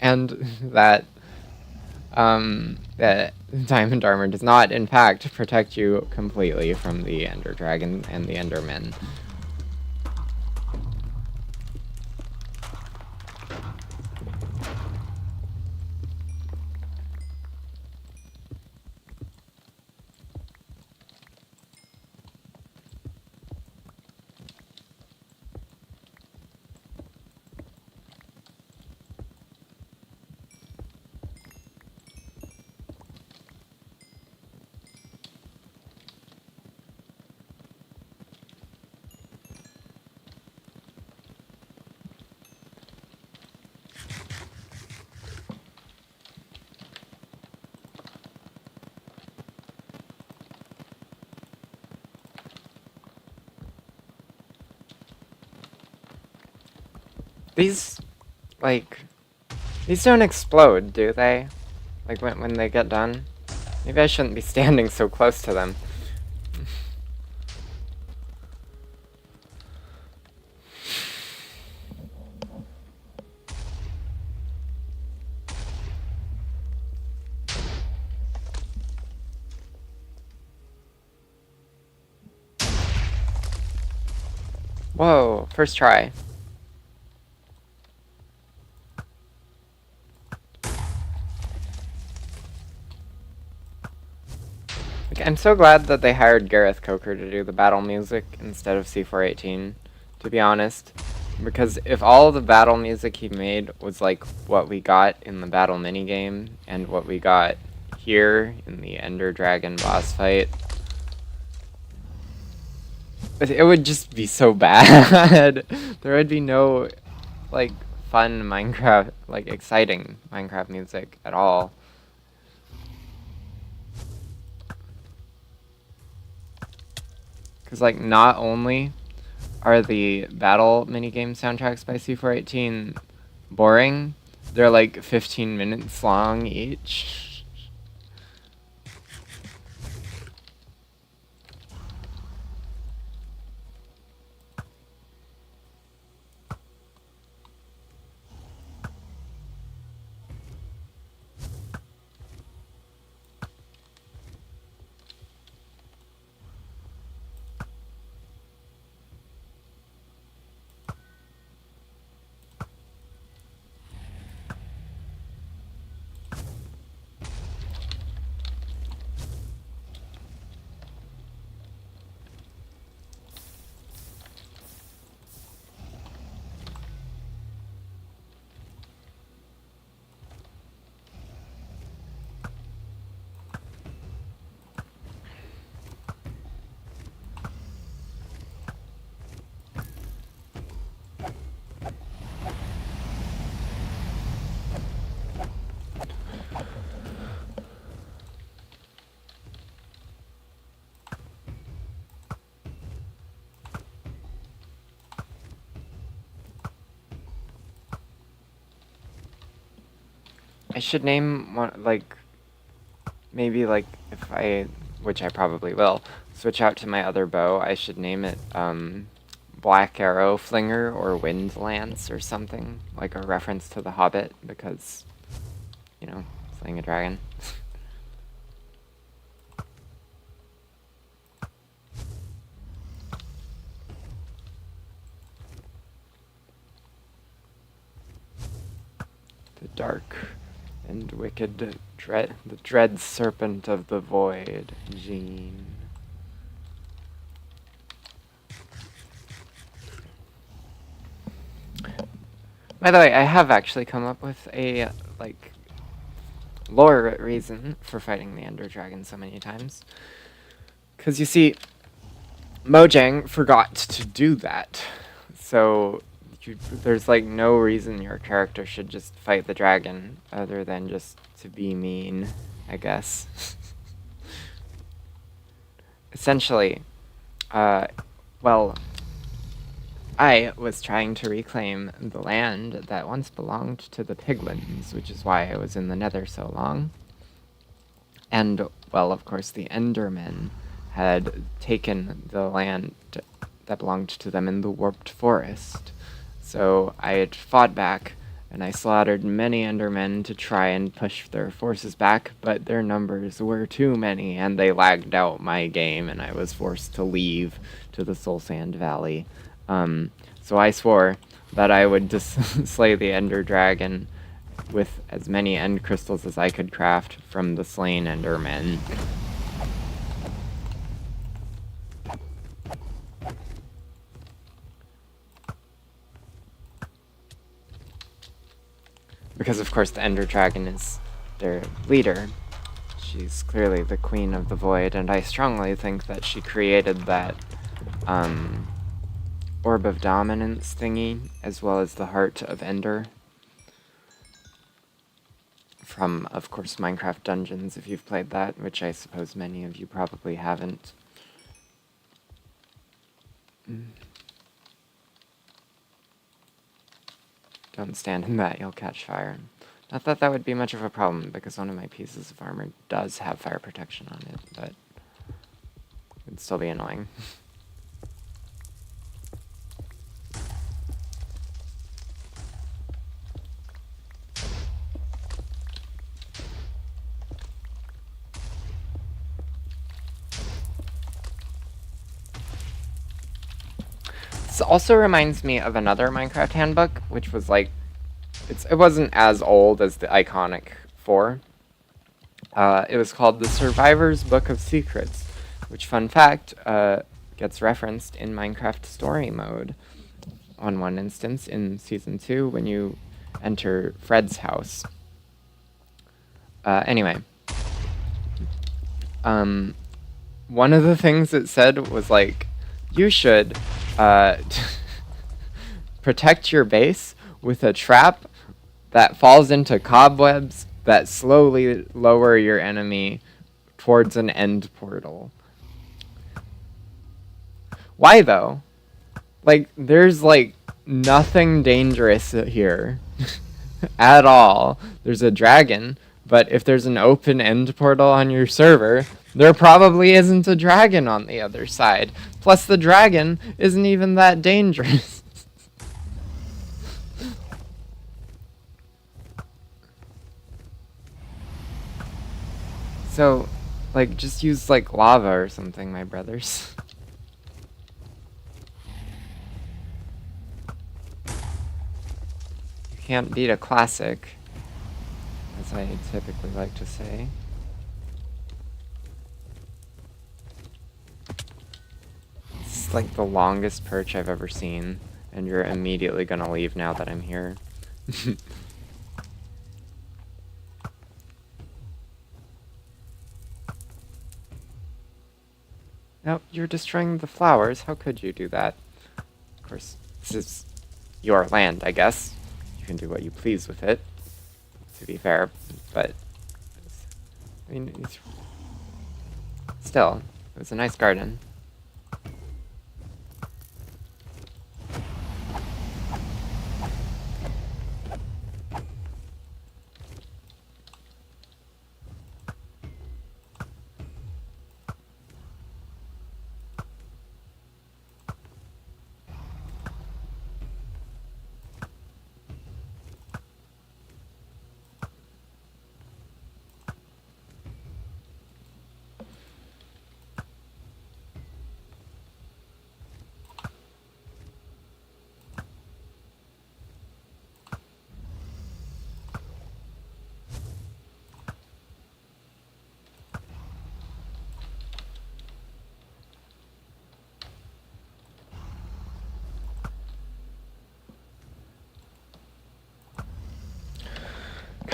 And that that diamond armor does not in fact protect you completely from the Ender Dragon and the Endermen. These, like, these don't explode, do they? Like, when they get done? Maybe I shouldn't be standing so close to them. Whoa, first try. Like, I'm so glad that they hired Gareth Coker to do the battle music instead of C418, to be honest. Because if all the battle music he made was like what we got in the battle minigame and what we got here in the Ender Dragon boss fight, it would just be so bad. There would be no, like, fun Minecraft, like, exciting Minecraft music at all. Because, like, not only are the battle minigame soundtracks by C418 boring, they're like 15 minutes long each. I should name one, like, maybe, like, if I, which I probably will, switch out to my other bow, I should name it, Black Arrow Flinger or Wind Lance or something, like a reference to The Hobbit, because, you know, slaying a dragon. The dark and wicked the dread serpent of the void, Jean. By the way, I have actually come up with a, like, lore reason for fighting the Ender Dragon so many times. Because you see, Mojang forgot to do that. So there's like no reason your character should just fight the dragon other than just to be mean, I guess. Essentially, well, I was trying to reclaim the land that once belonged to the piglins, which is why I was in the Nether so long. And, well, of course, the Endermen had taken the land that belonged to them in the Warped Forest. So I had fought back, and I slaughtered many Endermen to try and push their forces back, but their numbers were too many, and they lagged out my game, and I was forced to leave to the Soul Sand Valley. So I swore that I would just slay the Ender Dragon with as many end crystals as I could craft from the slain Endermen. Because of course the Ender Dragon is their leader. She's clearly the Queen of the Void, and I strongly think that she created that Orb of Dominance thingy, as well as the Heart of Ender. From, of course, Minecraft Dungeons, if you've played that, which I suppose many of you probably haven't. Don't stand in that, you'll catch fire. Not that that would be much of a problem, because one of my pieces of armor does have fire protection on it, but it'd still be annoying. This also reminds me of another Minecraft handbook, which was like, it wasn't as old as the Iconic 4. It was called The Survivor's Book of Secrets, which, fun fact, gets referenced in Minecraft Story Mode on one instance in Season 2 when you enter Fred's house. Anyway. One of the things it said was like, you should protect your base with a trap that falls into cobwebs that slowly lower your enemy towards an end portal. Why though? Like, there's like nothing dangerous here at all. There's a dragon, but if there's an open end portal on your server, there probably isn't a dragon on the other side. Plus, the dragon isn't even that dangerous. So, like, just use, like, lava or something, my brothers. You can't beat a classic, as I typically like to say. It's like the longest perch I've ever seen, and you're immediately gonna leave now that I'm here. Nope, you're destroying the flowers. How could you do that? Of course, this is your land, I guess. You can do what you please with it, to be fair, but I mean, still, it was a nice garden.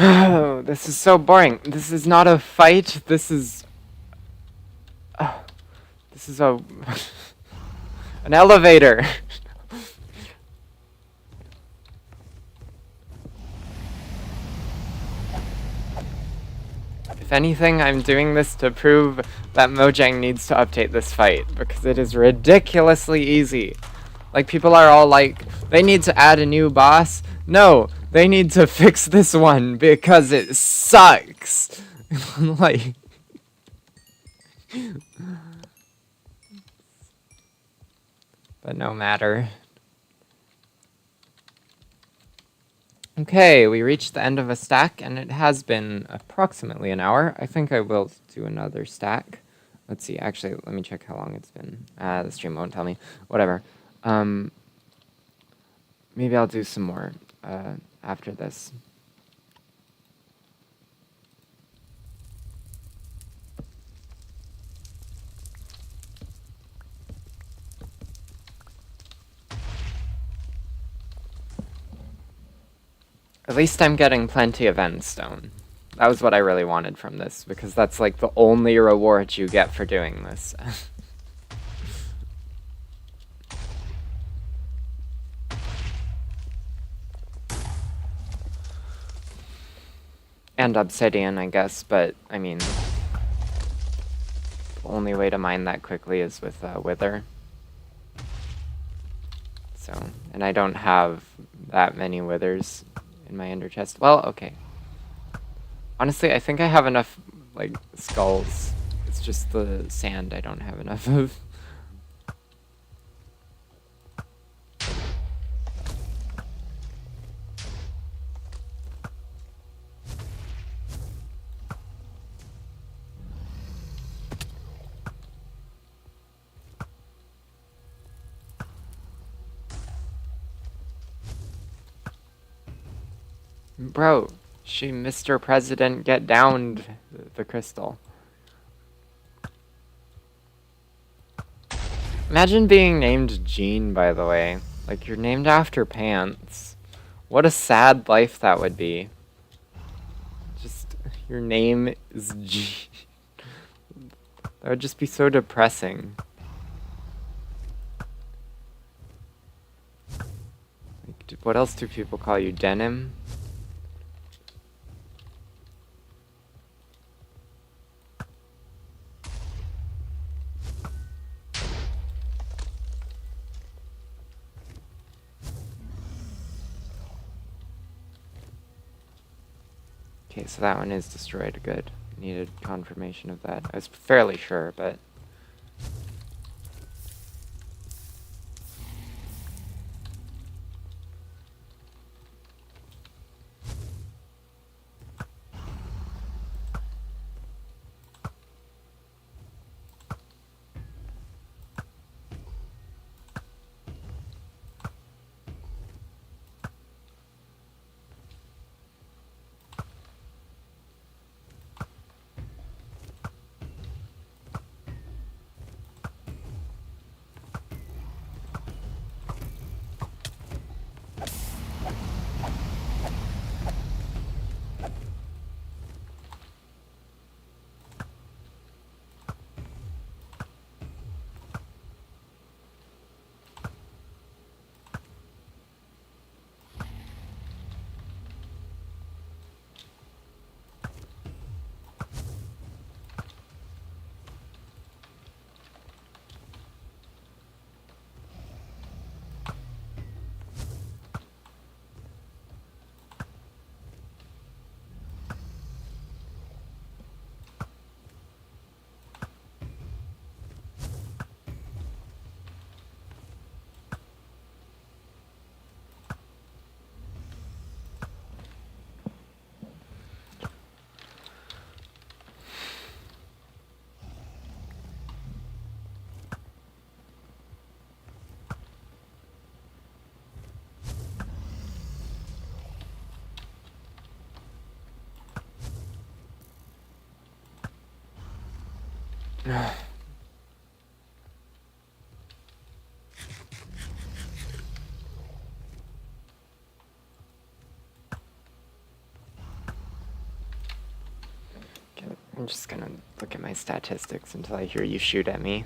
Oh, this is so boring. This is not a fight. This is a an elevator. If anything, I'm doing this to prove that Mojang needs to update this fight, because it is ridiculously easy. Like, people are all like, they need to add a new boss. No, they need to fix this one because it sucks. Like, but no matter. Okay, we reached the end of a stack, and it has been approximately an hour. I think I will do another stack. Let's see, actually, let me check how long it's been. The stream won't tell me. Whatever. Maybe I'll do some more after this. At least I'm getting plenty of endstone. That was what I really wanted from this, because that's like the only reward you get for doing this. And obsidian, I guess, but, I mean, the only way to mine that quickly is with wither. So, and I don't have that many withers in my ender chest. Well, okay. Honestly, I think I have enough, like, skulls. It's just the sand I don't have enough of. Bro, she Mr. President get downed the crystal. Imagine being named Jean, by the way. Like, you're named after pants. What a sad life that would be. Just, your name is Jean. That would just be so depressing. Like, what else do people call you? Denim? Okay, so that one is destroyed. Good. Needed confirmation of that. I was fairly sure, but... I'm just gonna look at my statistics until I hear you shoot at me.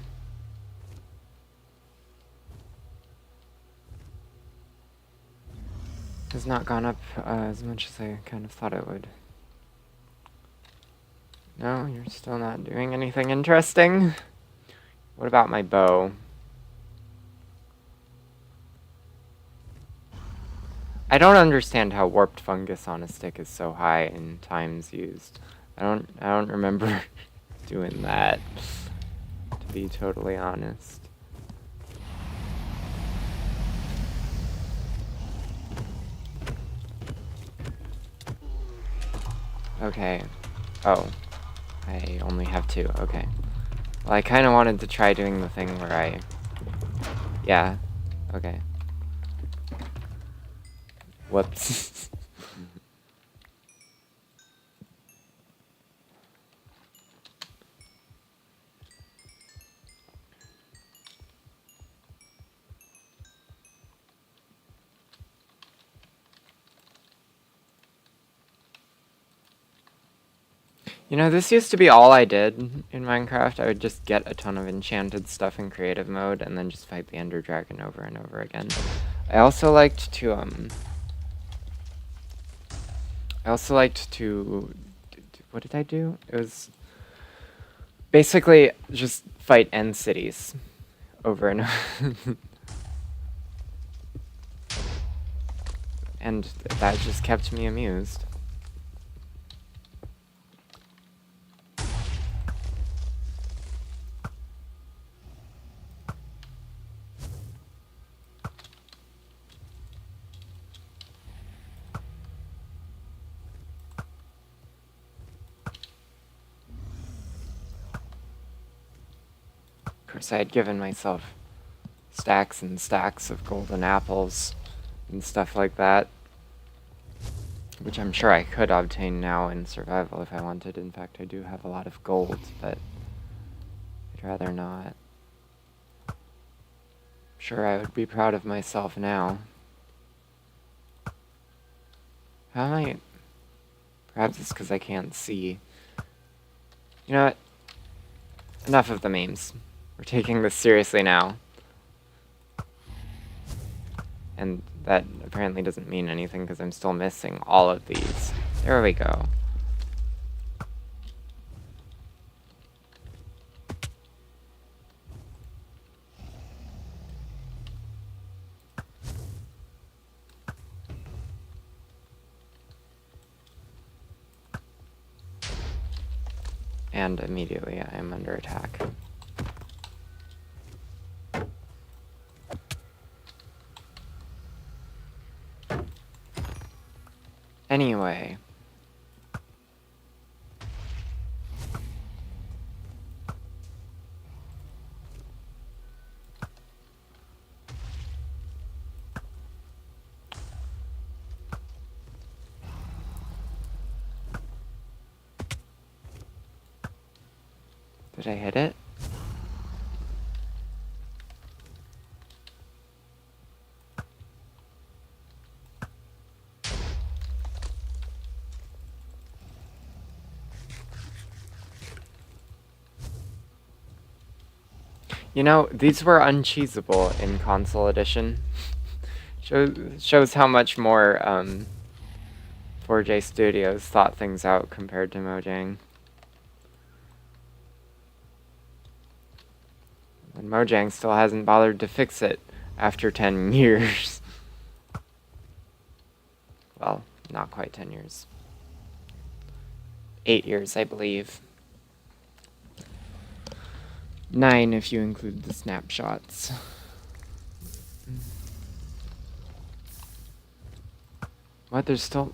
Has not gone up as much as I kind of thought it would. No, you're still not doing anything interesting? What about my bow? I don't understand how warped fungus on a stick is so high in times used. I don't remember doing that, to be totally honest. Okay. Oh. I only have 2. Okay. Well, I kind of wanted to try doing the thing where I... Yeah. Okay. Whoops. You know, this used to be all I did in Minecraft. I would just get a ton of enchanted stuff in creative mode and then just fight the Ender Dragon over and over again. I also liked to, what did I do? It was basically just fight end cities over and over. And that just kept me amused. Of course, I had given myself stacks and stacks of golden apples and stuff like that, which I'm sure I could obtain now in survival if I wanted. In fact, I do have a lot of gold, but I'd rather not. I'm sure I would be proud of myself now. How am I... Perhaps it's because I can't see. You know what? Enough of the memes. We're taking this seriously now. And that apparently doesn't mean anything because I'm still missing all of these. There we go. And immediately I am under attack. Anyway. Did I hit it? You know, these were uncheesable in console edition. Shows how much more 4J Studios thought things out compared to Mojang. And Mojang still hasn't bothered to fix it after 10 years. Well, not quite 10 years. 8 years, I believe. 9 if you include the snapshots. What? There's still...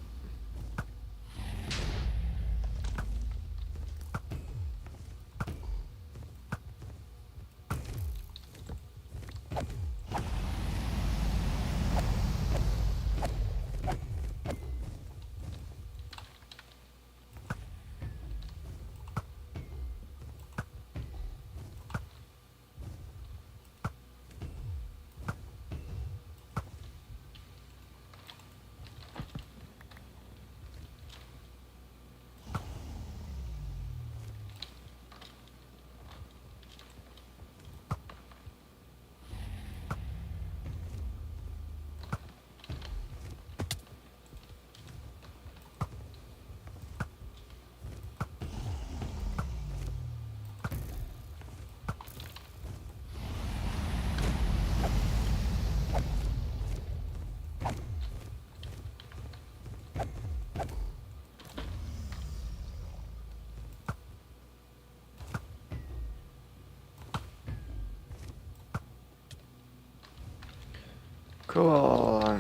Cool.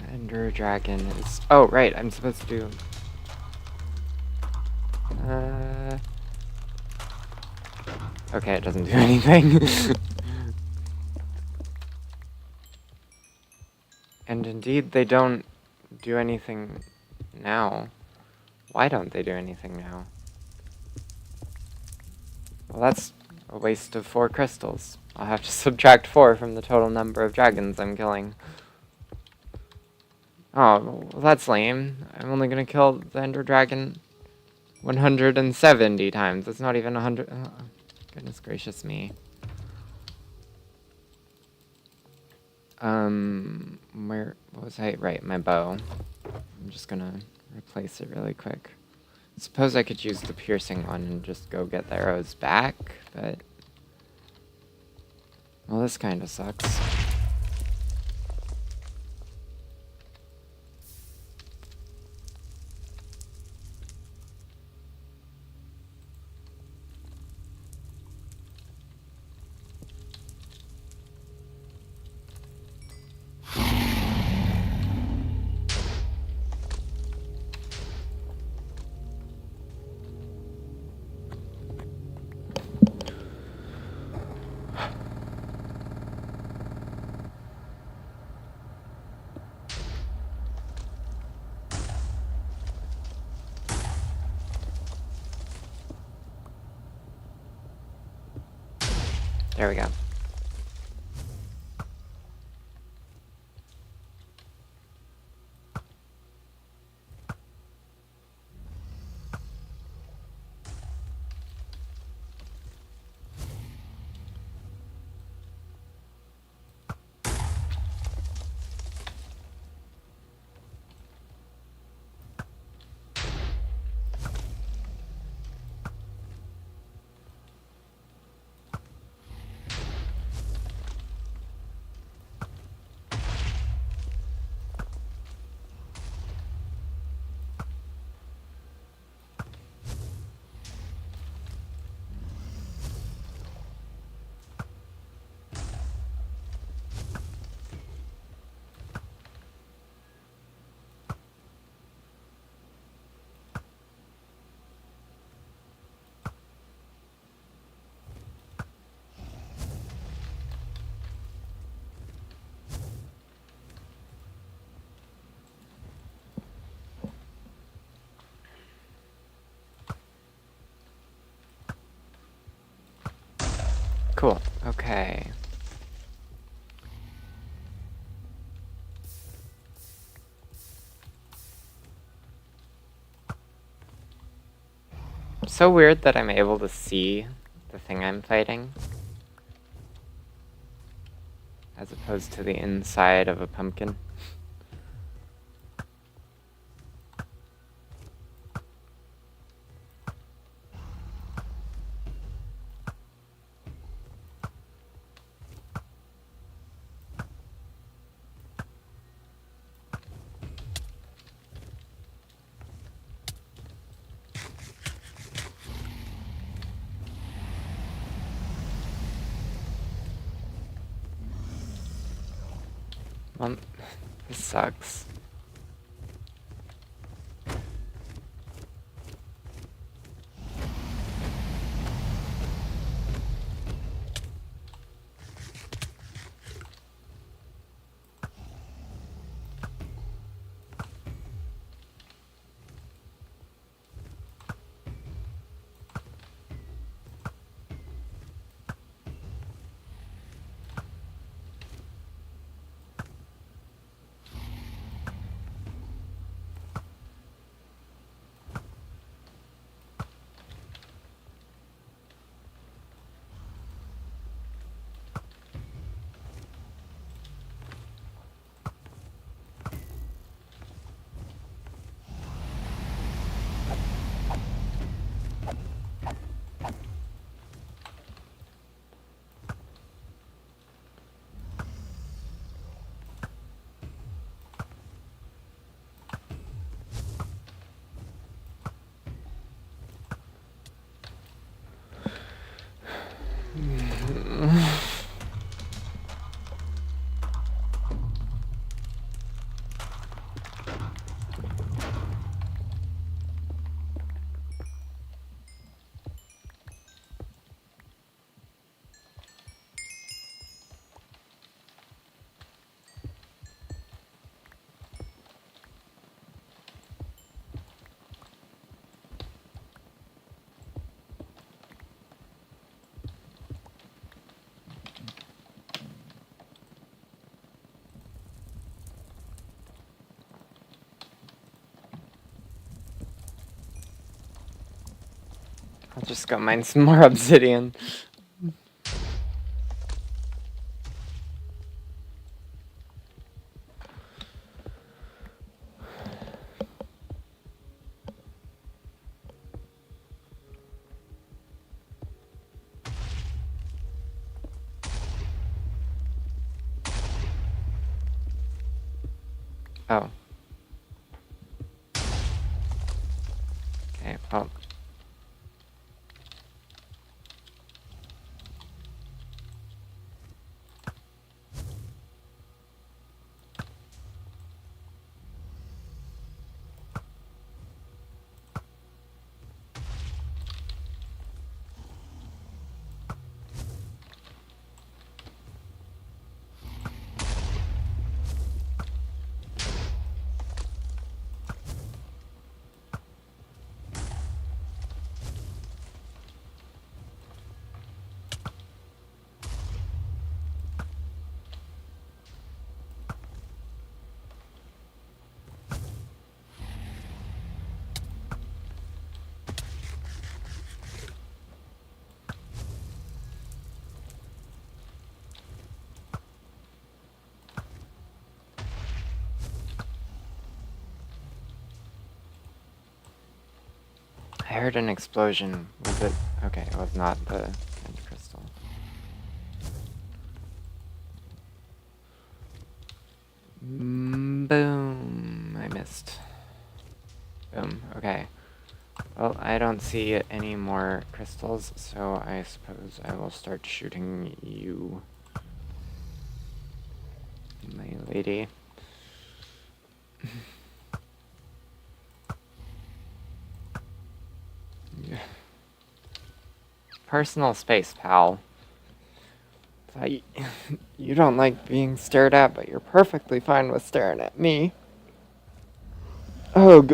Ender Dragon is... Oh, right, I'm supposed to do... Okay, it doesn't do anything. And indeed, they don't do anything now. Why don't they do anything now? Well, that's a waste of 4 crystals. I'll have to subtract 4 from the total number of dragons I'm killing. Oh, well, that's lame. I'm only gonna kill the Ender Dragon 170 times. That's not even 100... Oh, goodness gracious me. Where was I? Right, my bow. I'm just gonna replace it really quick. Suppose I could use the piercing one and just go get the arrows back, but... Well, this kinda sucks. There we go. Cool. Okay. So weird that I'm able to see the thing I'm fighting, as opposed to the inside of a pumpkin. Well, this sucks. I'll just go mine some more obsidian. Oh. Okay, well. heard an explosion. Was it? Okay, it was not the end crystal. Boom. I missed. Boom. Okay. Well, I don't see any more crystals, so I suppose I will start shooting you, my lady. Yeah. Personal space, pal. You don't like being stared at, but you're perfectly fine with staring at me. Oh,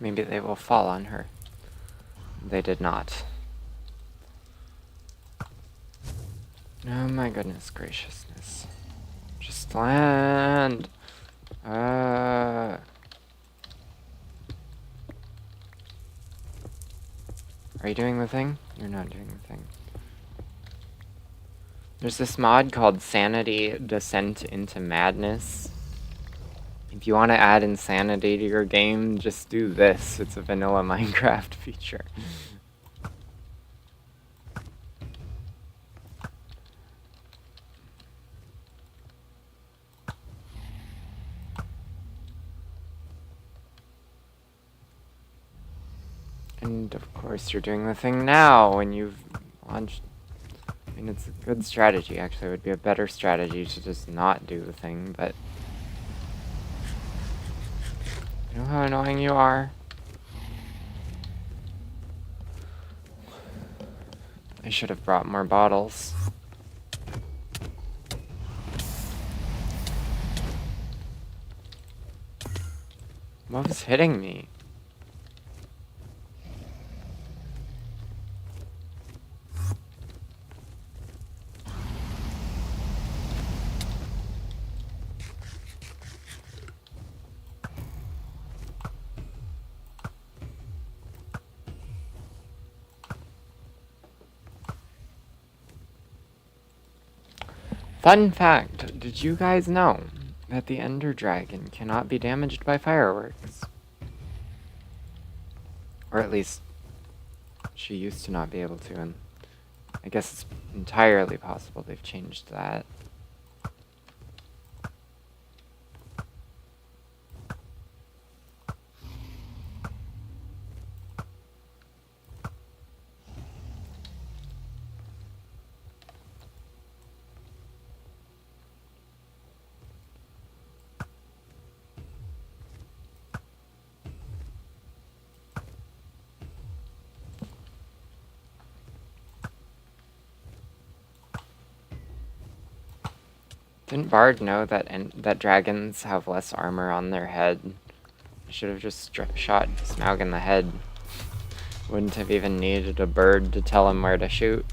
Maybe they will fall on her. They did not. Oh my goodness graciousness. Just land. Are you doing the thing? You're not doing the thing. There's this mod called Sanity Descent into Madness. If you want to add insanity to your game, just do this. It's a vanilla Minecraft feature. And of course you're doing the thing now when you've launched. I mean, it's a good strategy, actually. It would be a better strategy to just not do the thing, but... You know how annoying you are? I should have brought more bottles. What was hitting me? Fun fact, did you guys know that the Ender Dragon cannot be damaged by fireworks? Or at least, she used to not be able to, and I guess it's entirely possible they've changed that. Didn't Bard know that that dragons have less armor on their head? I should have just shot Smaug in the head. Wouldn't have even needed a bird to tell him where to shoot.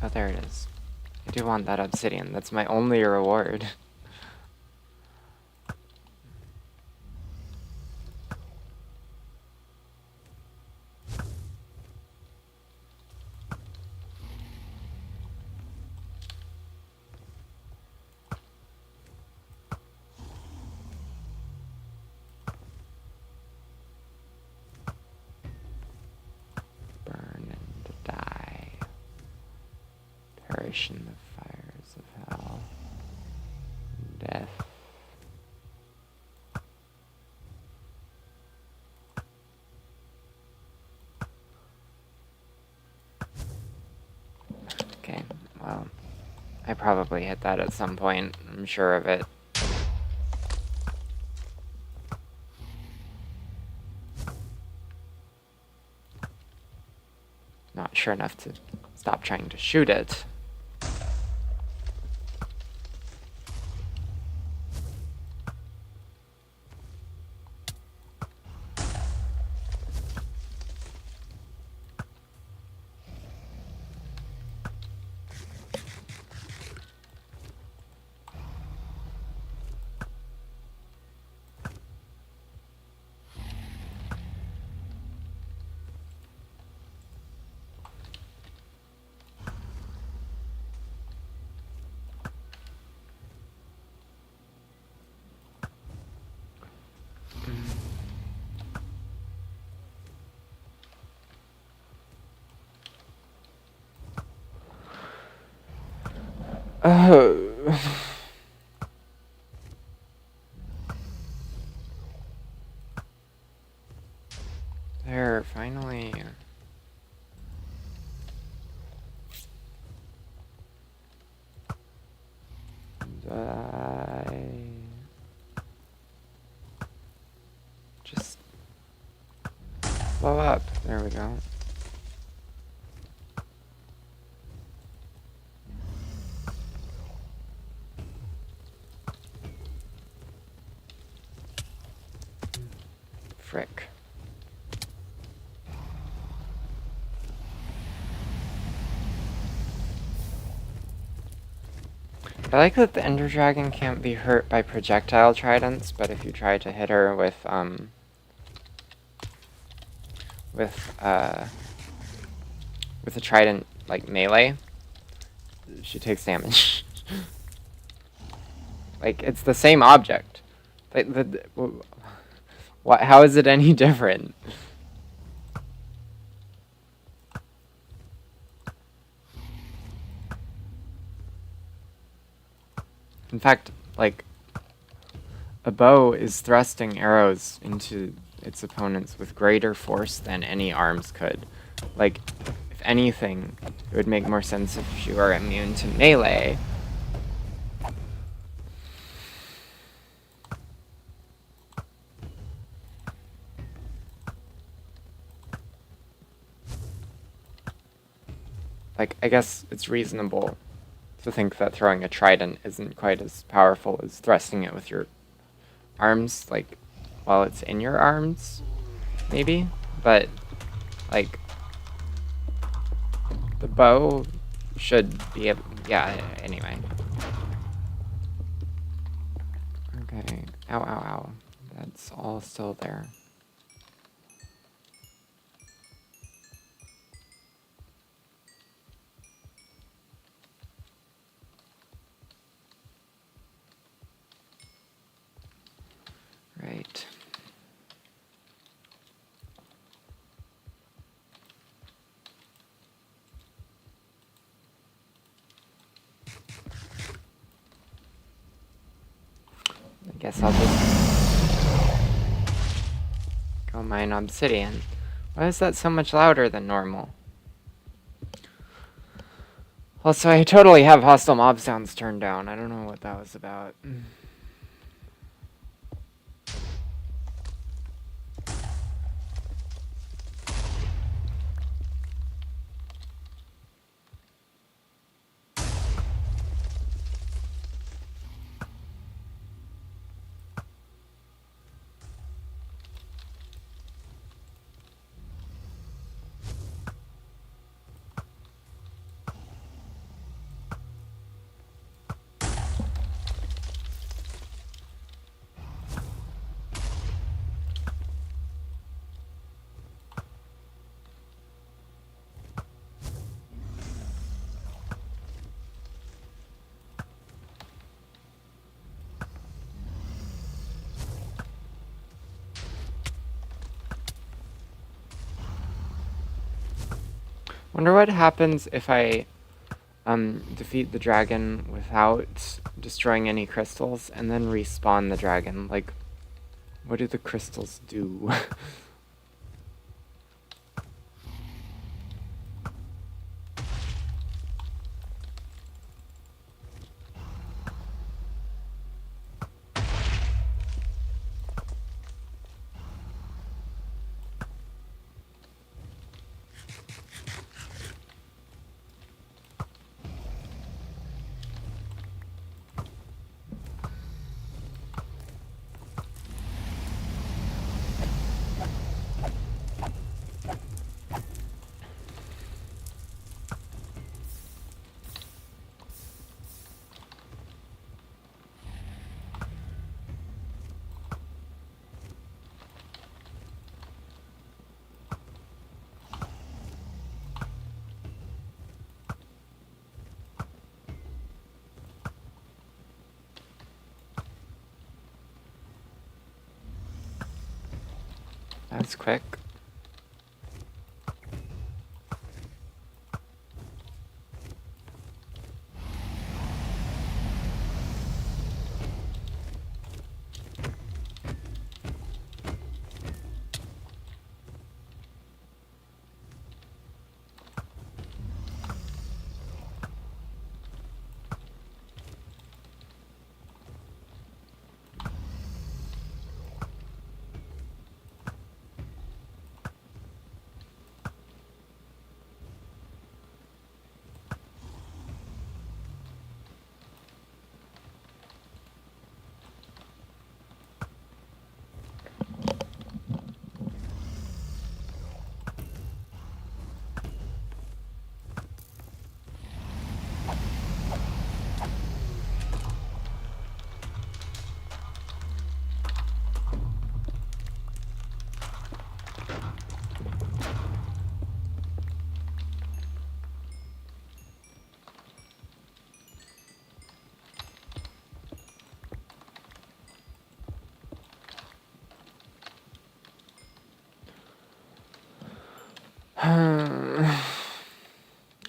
Oh, there it is. I do want that obsidian. That's my only reward. Burn and die. Perish in the fires of hell. Death. Okay, well, I probably hit that at some point. I'm sure of it. Not sure enough to stop trying to shoot it. Oh. There, finally. Die. Just blow up. There we go. Frick. I like that the Ender Dragon can't be hurt by projectile tridents, but if you try to hit her with a trident, like, melee, she takes damage. Like, it's the same object. Like, what? How is it any different? In fact, like, a bow is thrusting arrows into its opponents with greater force than any arms could. Like, if anything, it would make more sense if she were immune to melee. Like, I guess it's reasonable to think that throwing a trident isn't quite as powerful as thrusting it with your arms, like, while it's in your arms, maybe? But, like, the bow should be able, yeah, anyway. Okay, ow, ow, ow. That's all still there. Right. I guess I'll just go mine obsidian. Why is that so much louder than normal? Also, I totally have hostile mob sounds turned down. I don't know what that was about. Wonder what happens if I defeat the dragon without destroying any crystals and then respawn the dragon. Like, what do the crystals do? That's quick.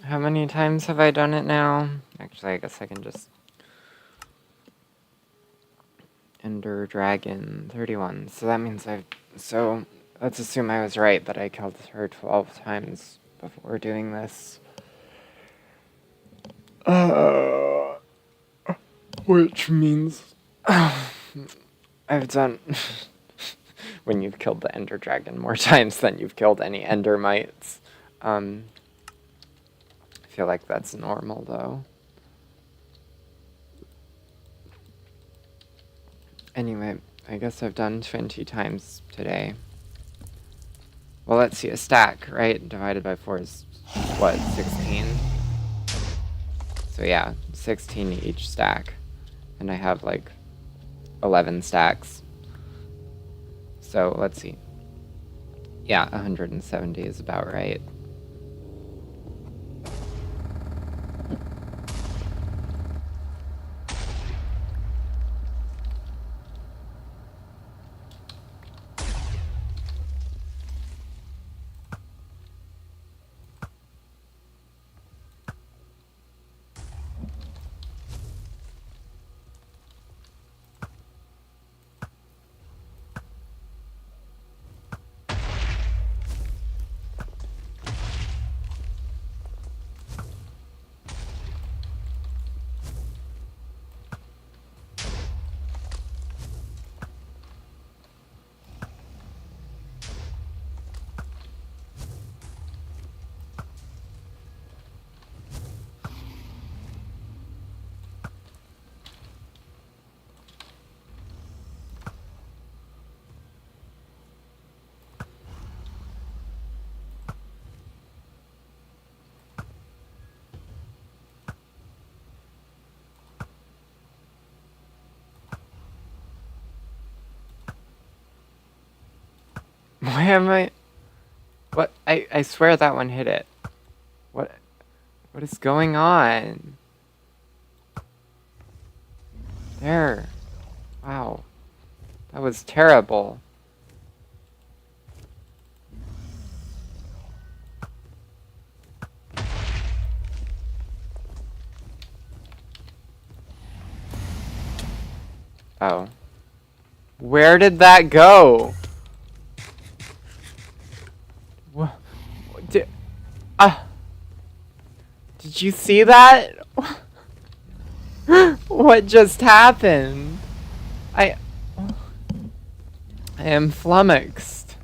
How many times have I done it now? Actually, I guess I can just... Ender Dragon 31. So that means So, let's assume I was right that I killed her 12 times before doing this. Which means... I've done... when you've killed the Ender Dragon more times than you've killed any Endermites. I feel like that's normal, though. Anyway, I guess I've done 20 times today. Well, let's see, a stack, right? Divided by 4 is, what, 16? So yeah, 16 each stack. And I have, like, 11 stacks. So, let's see. Yeah, 170 is about right. Why am I... What? I swear that one hit it. What is going on? There. Wow. That was terrible. Oh. Where did that go? What? Did, did you see that? What just happened? I am flummoxed.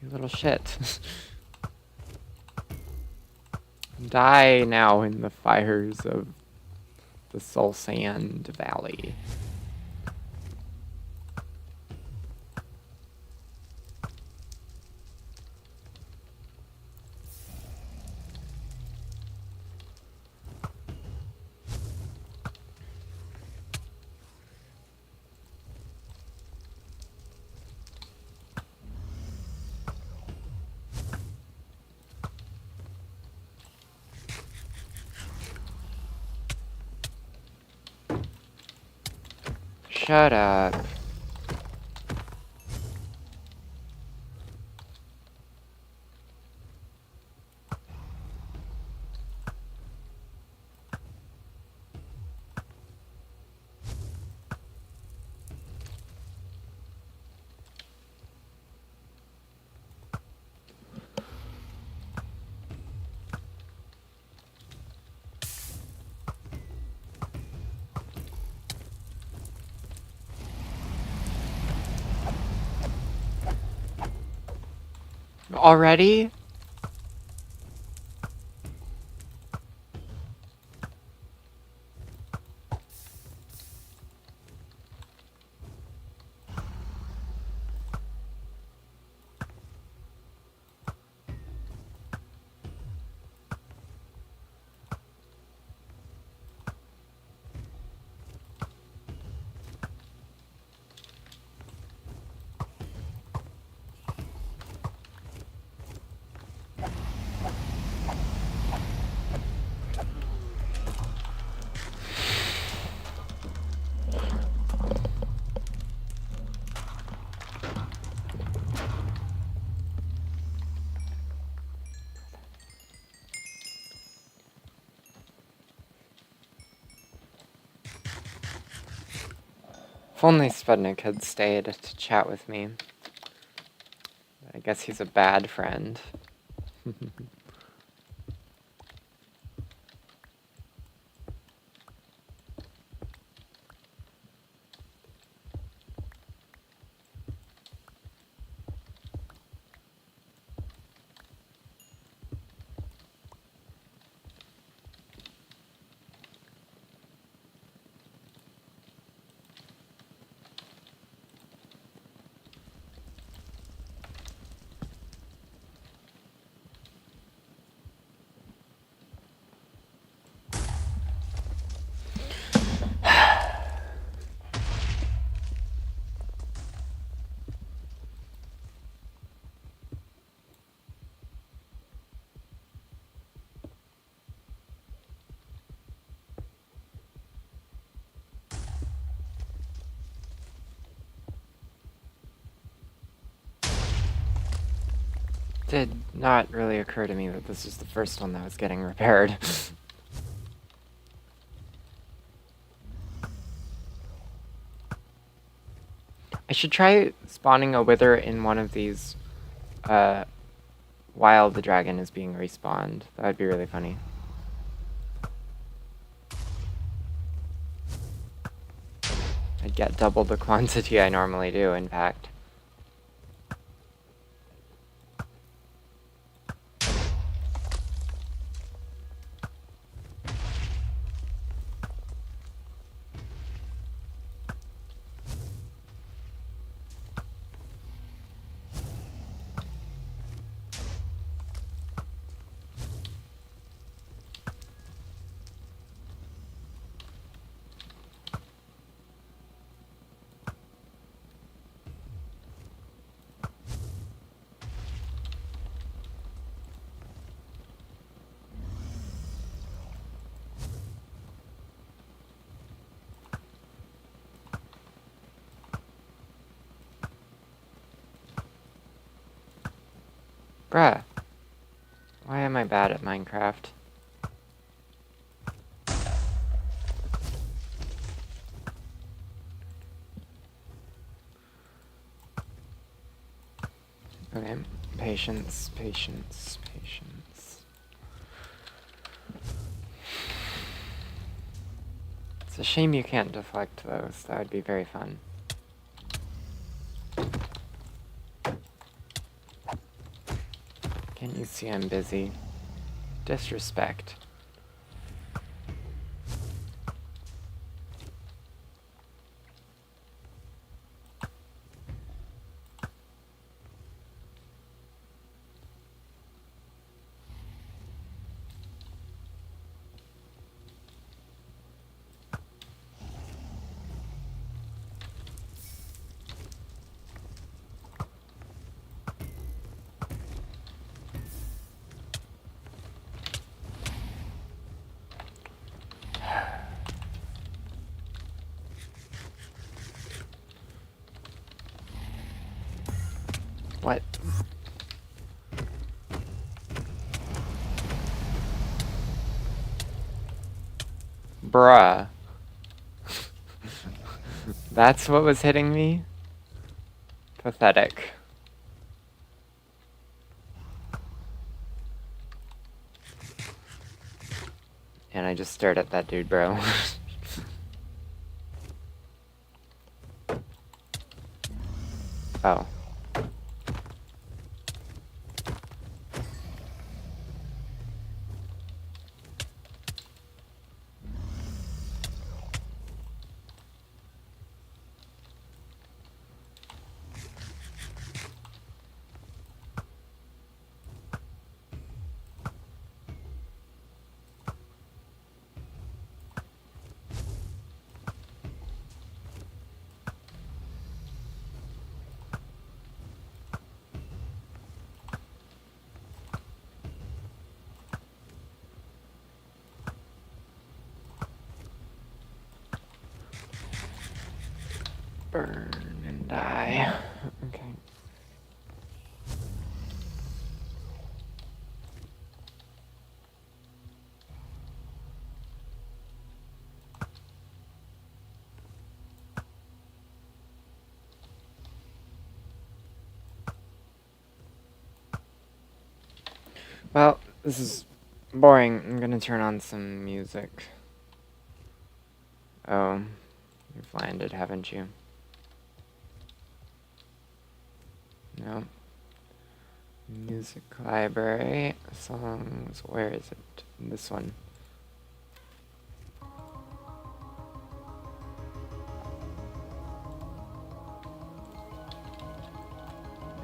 You little shit. Die now in the fires of the Soul Sand Valley. Shut up. Already? If only Sputnik had stayed to chat with me. I guess he's a bad friend. Did not really occur to me that this was the first one that was getting repaired. I should try spawning a wither in one of these while the dragon is being respawned. That would be really funny. I'd get double the quantity I normally do, in fact. Bruh. Why am I bad at Minecraft? Okay. Patience, patience, patience. It's a shame you can't deflect those. That would be very fun. Can't you see I'm busy? Disrespect. What? Bruh. That's what was hitting me? Pathetic. And I just stared at that dude, bro. Oh. Burn and die. Okay. Well, this is boring. I'm gonna turn on some music. Oh, you've landed, haven't you? No. Music library. Songs. Where is it? This one.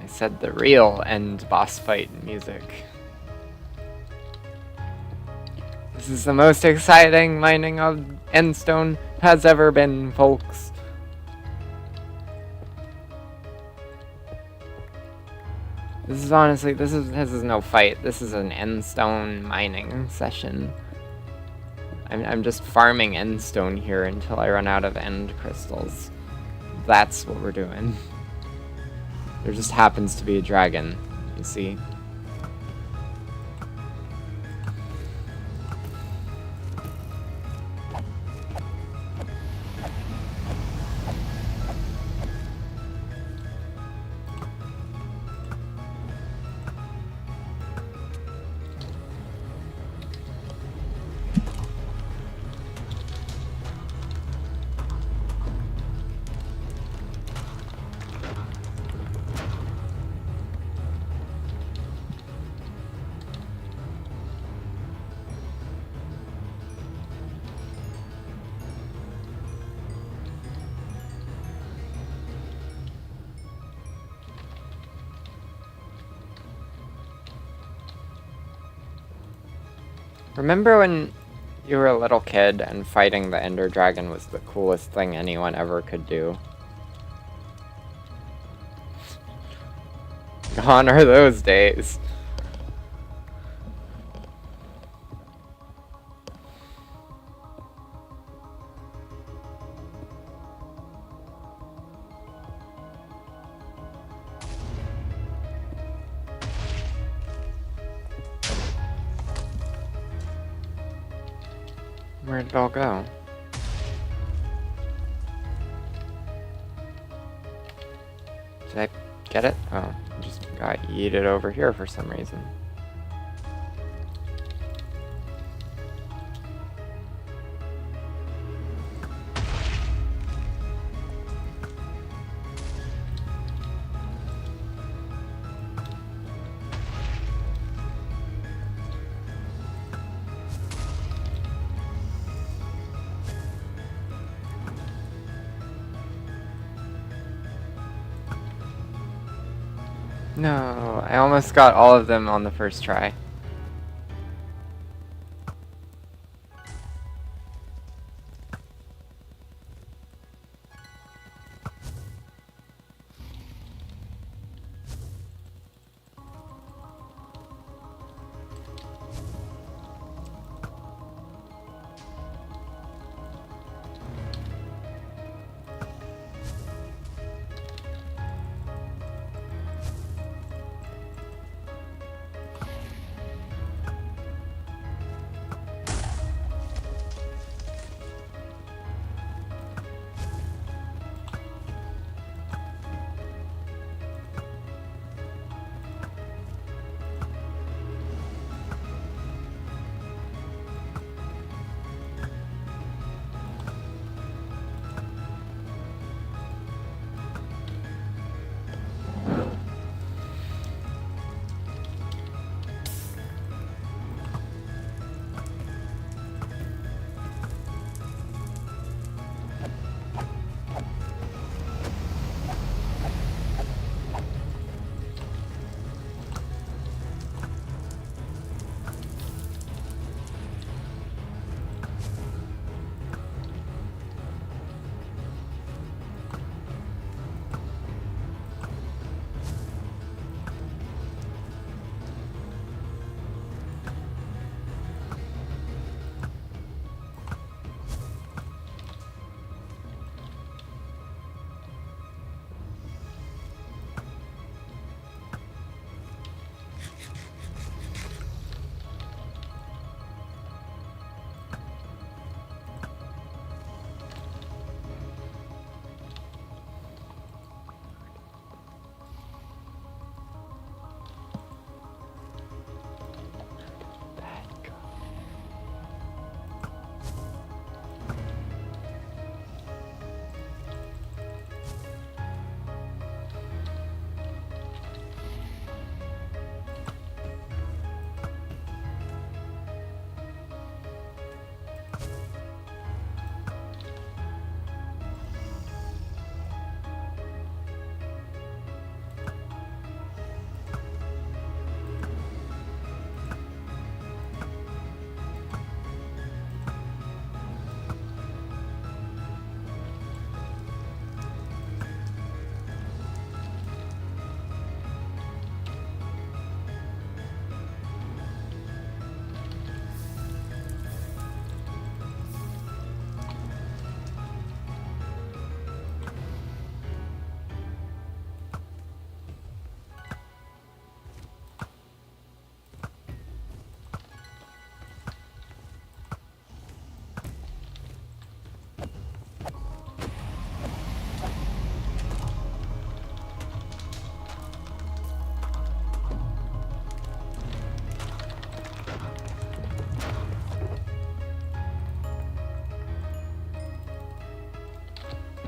I said the real end boss fight music. This is the most exciting mining of Endstone has ever been, folks. This is honestly, this is no fight. This is an Endstone mining session. I'm just farming Endstone here until I run out of End crystals. That's what we're doing. There just happens to be a dragon, you see. Remember when you were a little kid and fighting the Ender Dragon was the coolest thing anyone ever could do? Gone are those days. Where did it all go? Did I get it? Oh, I just got yeeted over here for some reason. No, I almost got all of them on the first try.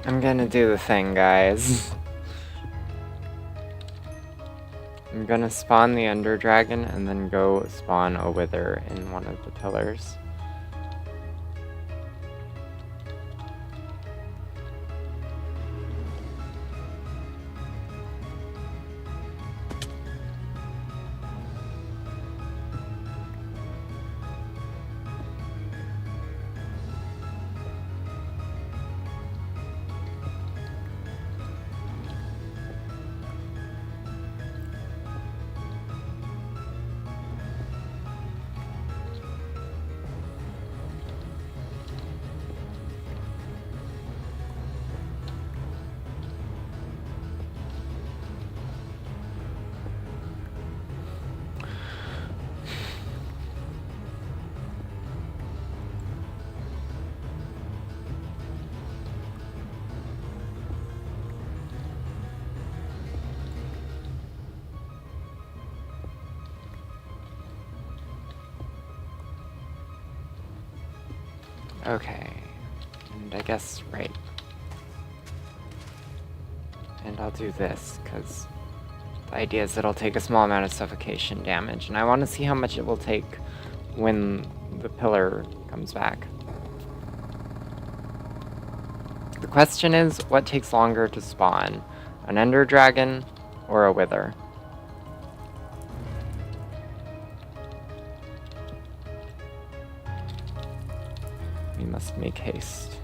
I'm gonna do the thing, guys. I'm gonna spawn the Ender Dragon and then go spawn a Wither in one of the pillars. Okay. And I guess, right. And I'll do this, because the idea is it'll take a small amount of suffocation damage, and I want to see how much it will take when the pillar comes back. The question is, what takes longer to spawn? An Ender Dragon or a Wither? We must make haste.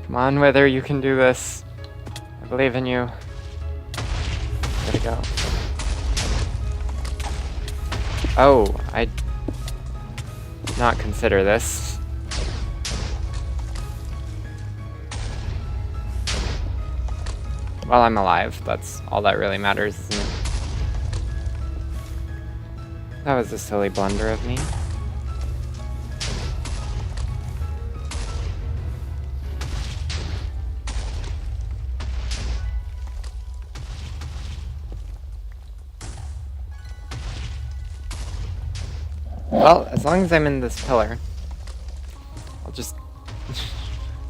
Come on, Wither, you can do this. I believe in you. There we go. Oh, I did not consider this. Well, I'm alive. That's all that really matters, isn't it? That was a silly blunder of me. Well, as long as I'm in this pillar, I'll just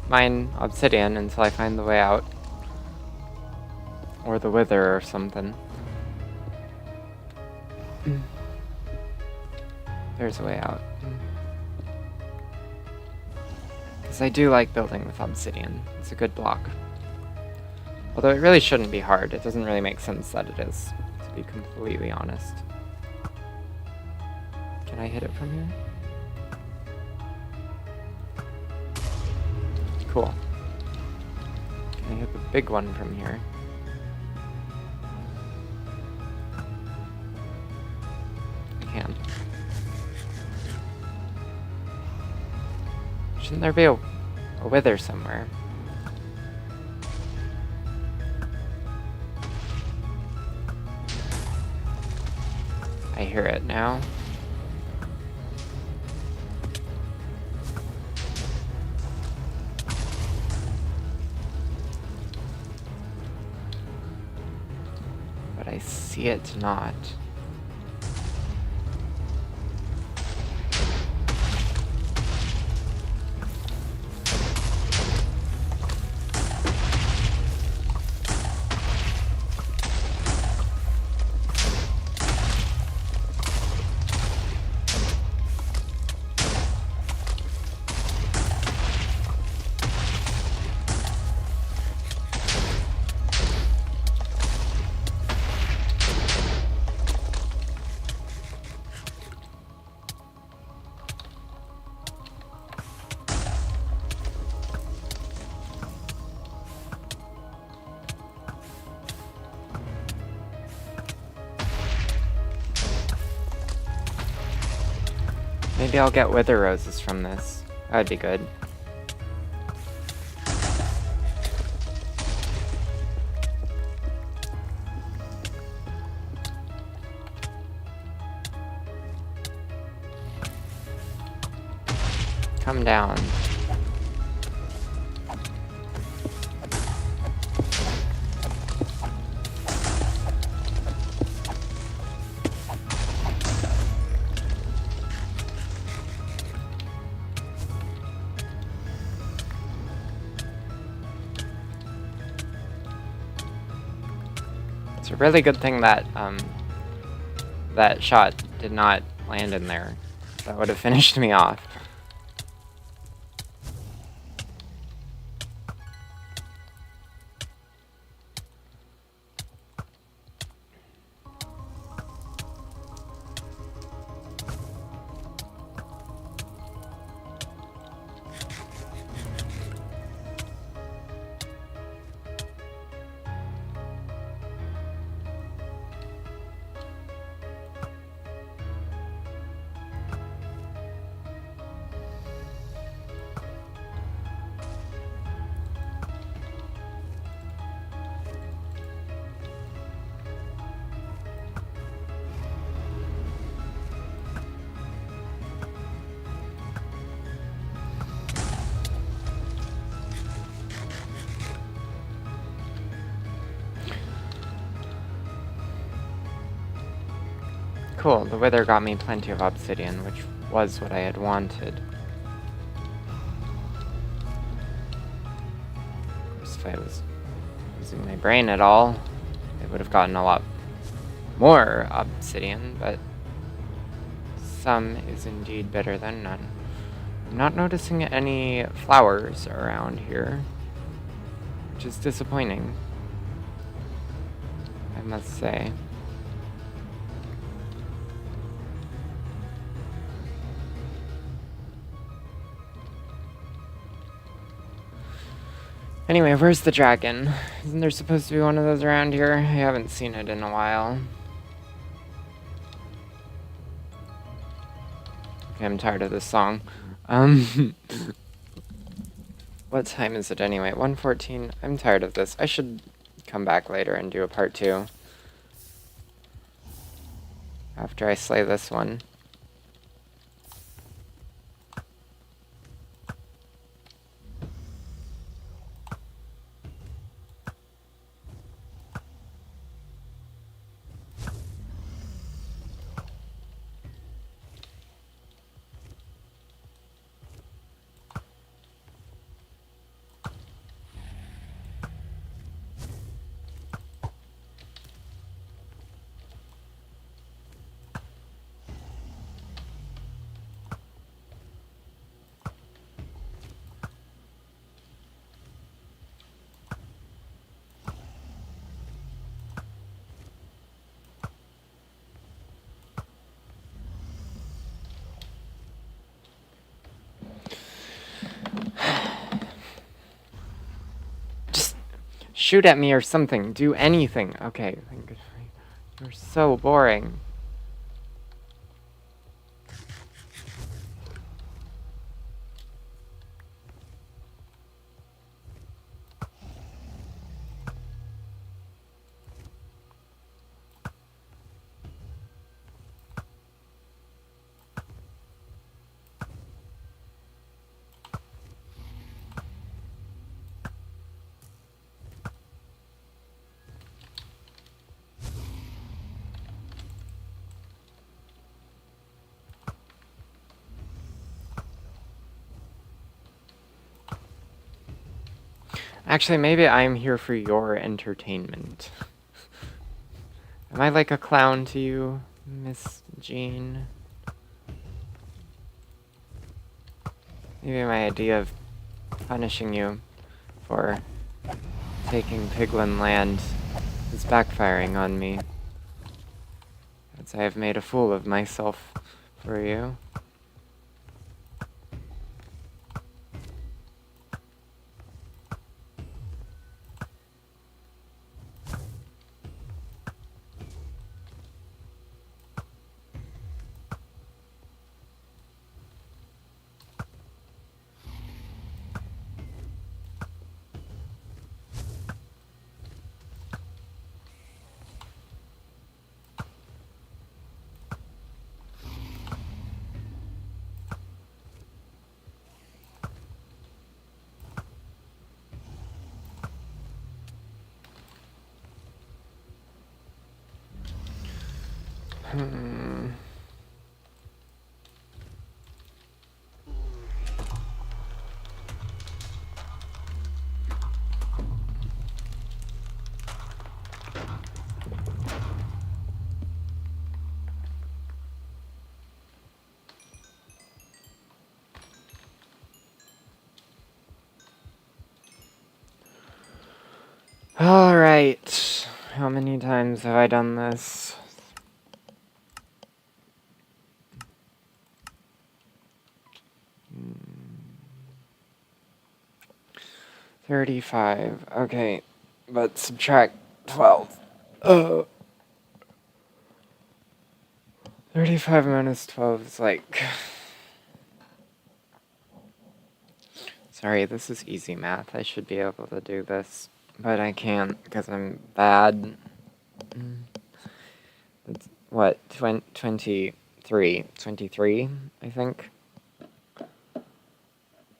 mine obsidian until I find the way out. Or the Wither or something. There's a way out. Because I do like building with obsidian. It's a good block. Although it really shouldn't be hard. It doesn't really make sense that it is, to be completely honest. Can I hit it from here? Cool. Can I hit the big one from here? I can. Shouldn't there be a Wither somewhere? I hear it now. But I see it not. Maybe I'll get Wither Roses from this. That'd be good. Come down. It's a really good thing that that shot did not land in there. That would have finished me off. cool. The wither got me plenty of obsidian, which was what I had wanted. Of course, if I was using my brain at all, I would have gotten a lot more obsidian, but some is indeed better than none. I'm not noticing any flowers around here, which is disappointing, I must say. Anyway, where's the dragon? Isn't there supposed to be one of those around here? I haven't seen it in a while. Okay, I'm tired of this song. What time is it anyway? 1:14. I'm tired of this. I should come back later and do a part 2. After I slay this one. Shoot at me or something. Do anything. Okay. You're so boring. Actually, maybe I'm here for your entertainment. Am I like a clown to you, Miss Jean? Maybe my idea of punishing you for taking Piglin land is backfiring on me. As I have made a fool of myself for you. Alright. How many times have I done this? 35. Okay. But subtract 12. 35 minus 12 is like... Sorry, this is easy math. I should be able to do this. But I can't because I'm bad. It's, what, 23? 23, I think.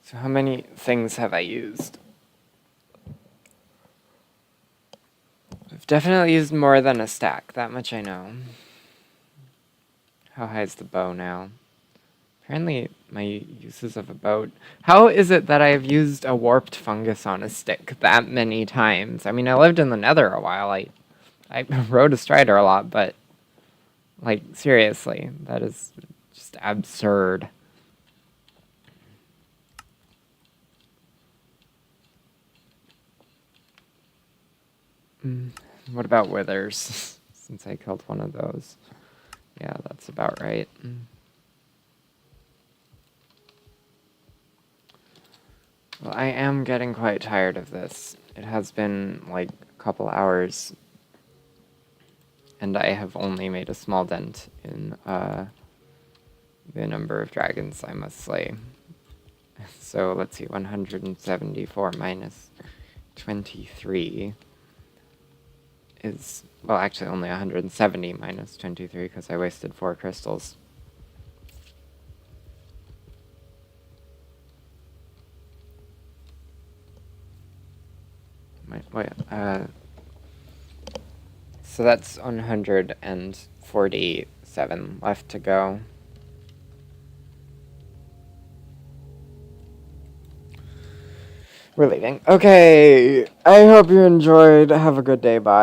So how many things have I used? I've definitely used more than a stack, that much I know. How high is the bow now? Apparently, my uses of a boat. How is it that I've used a warped fungus on a stick that many times? I mean, I lived in the Nether a while. I rode a strider a lot, but like seriously, that is just absurd. What about withers? Since I killed one of those. Yeah, that's about right. Well, I am getting quite tired of this. It has been like a couple hours, and I have only made a small dent in the number of dragons I must slay. So let's see, 174 minus 23 is, well, actually only 170 minus 23 because I wasted 4 crystals. So that's 147 left to go. We're leaving. Okay, I hope you enjoyed. Have a good day. Bye.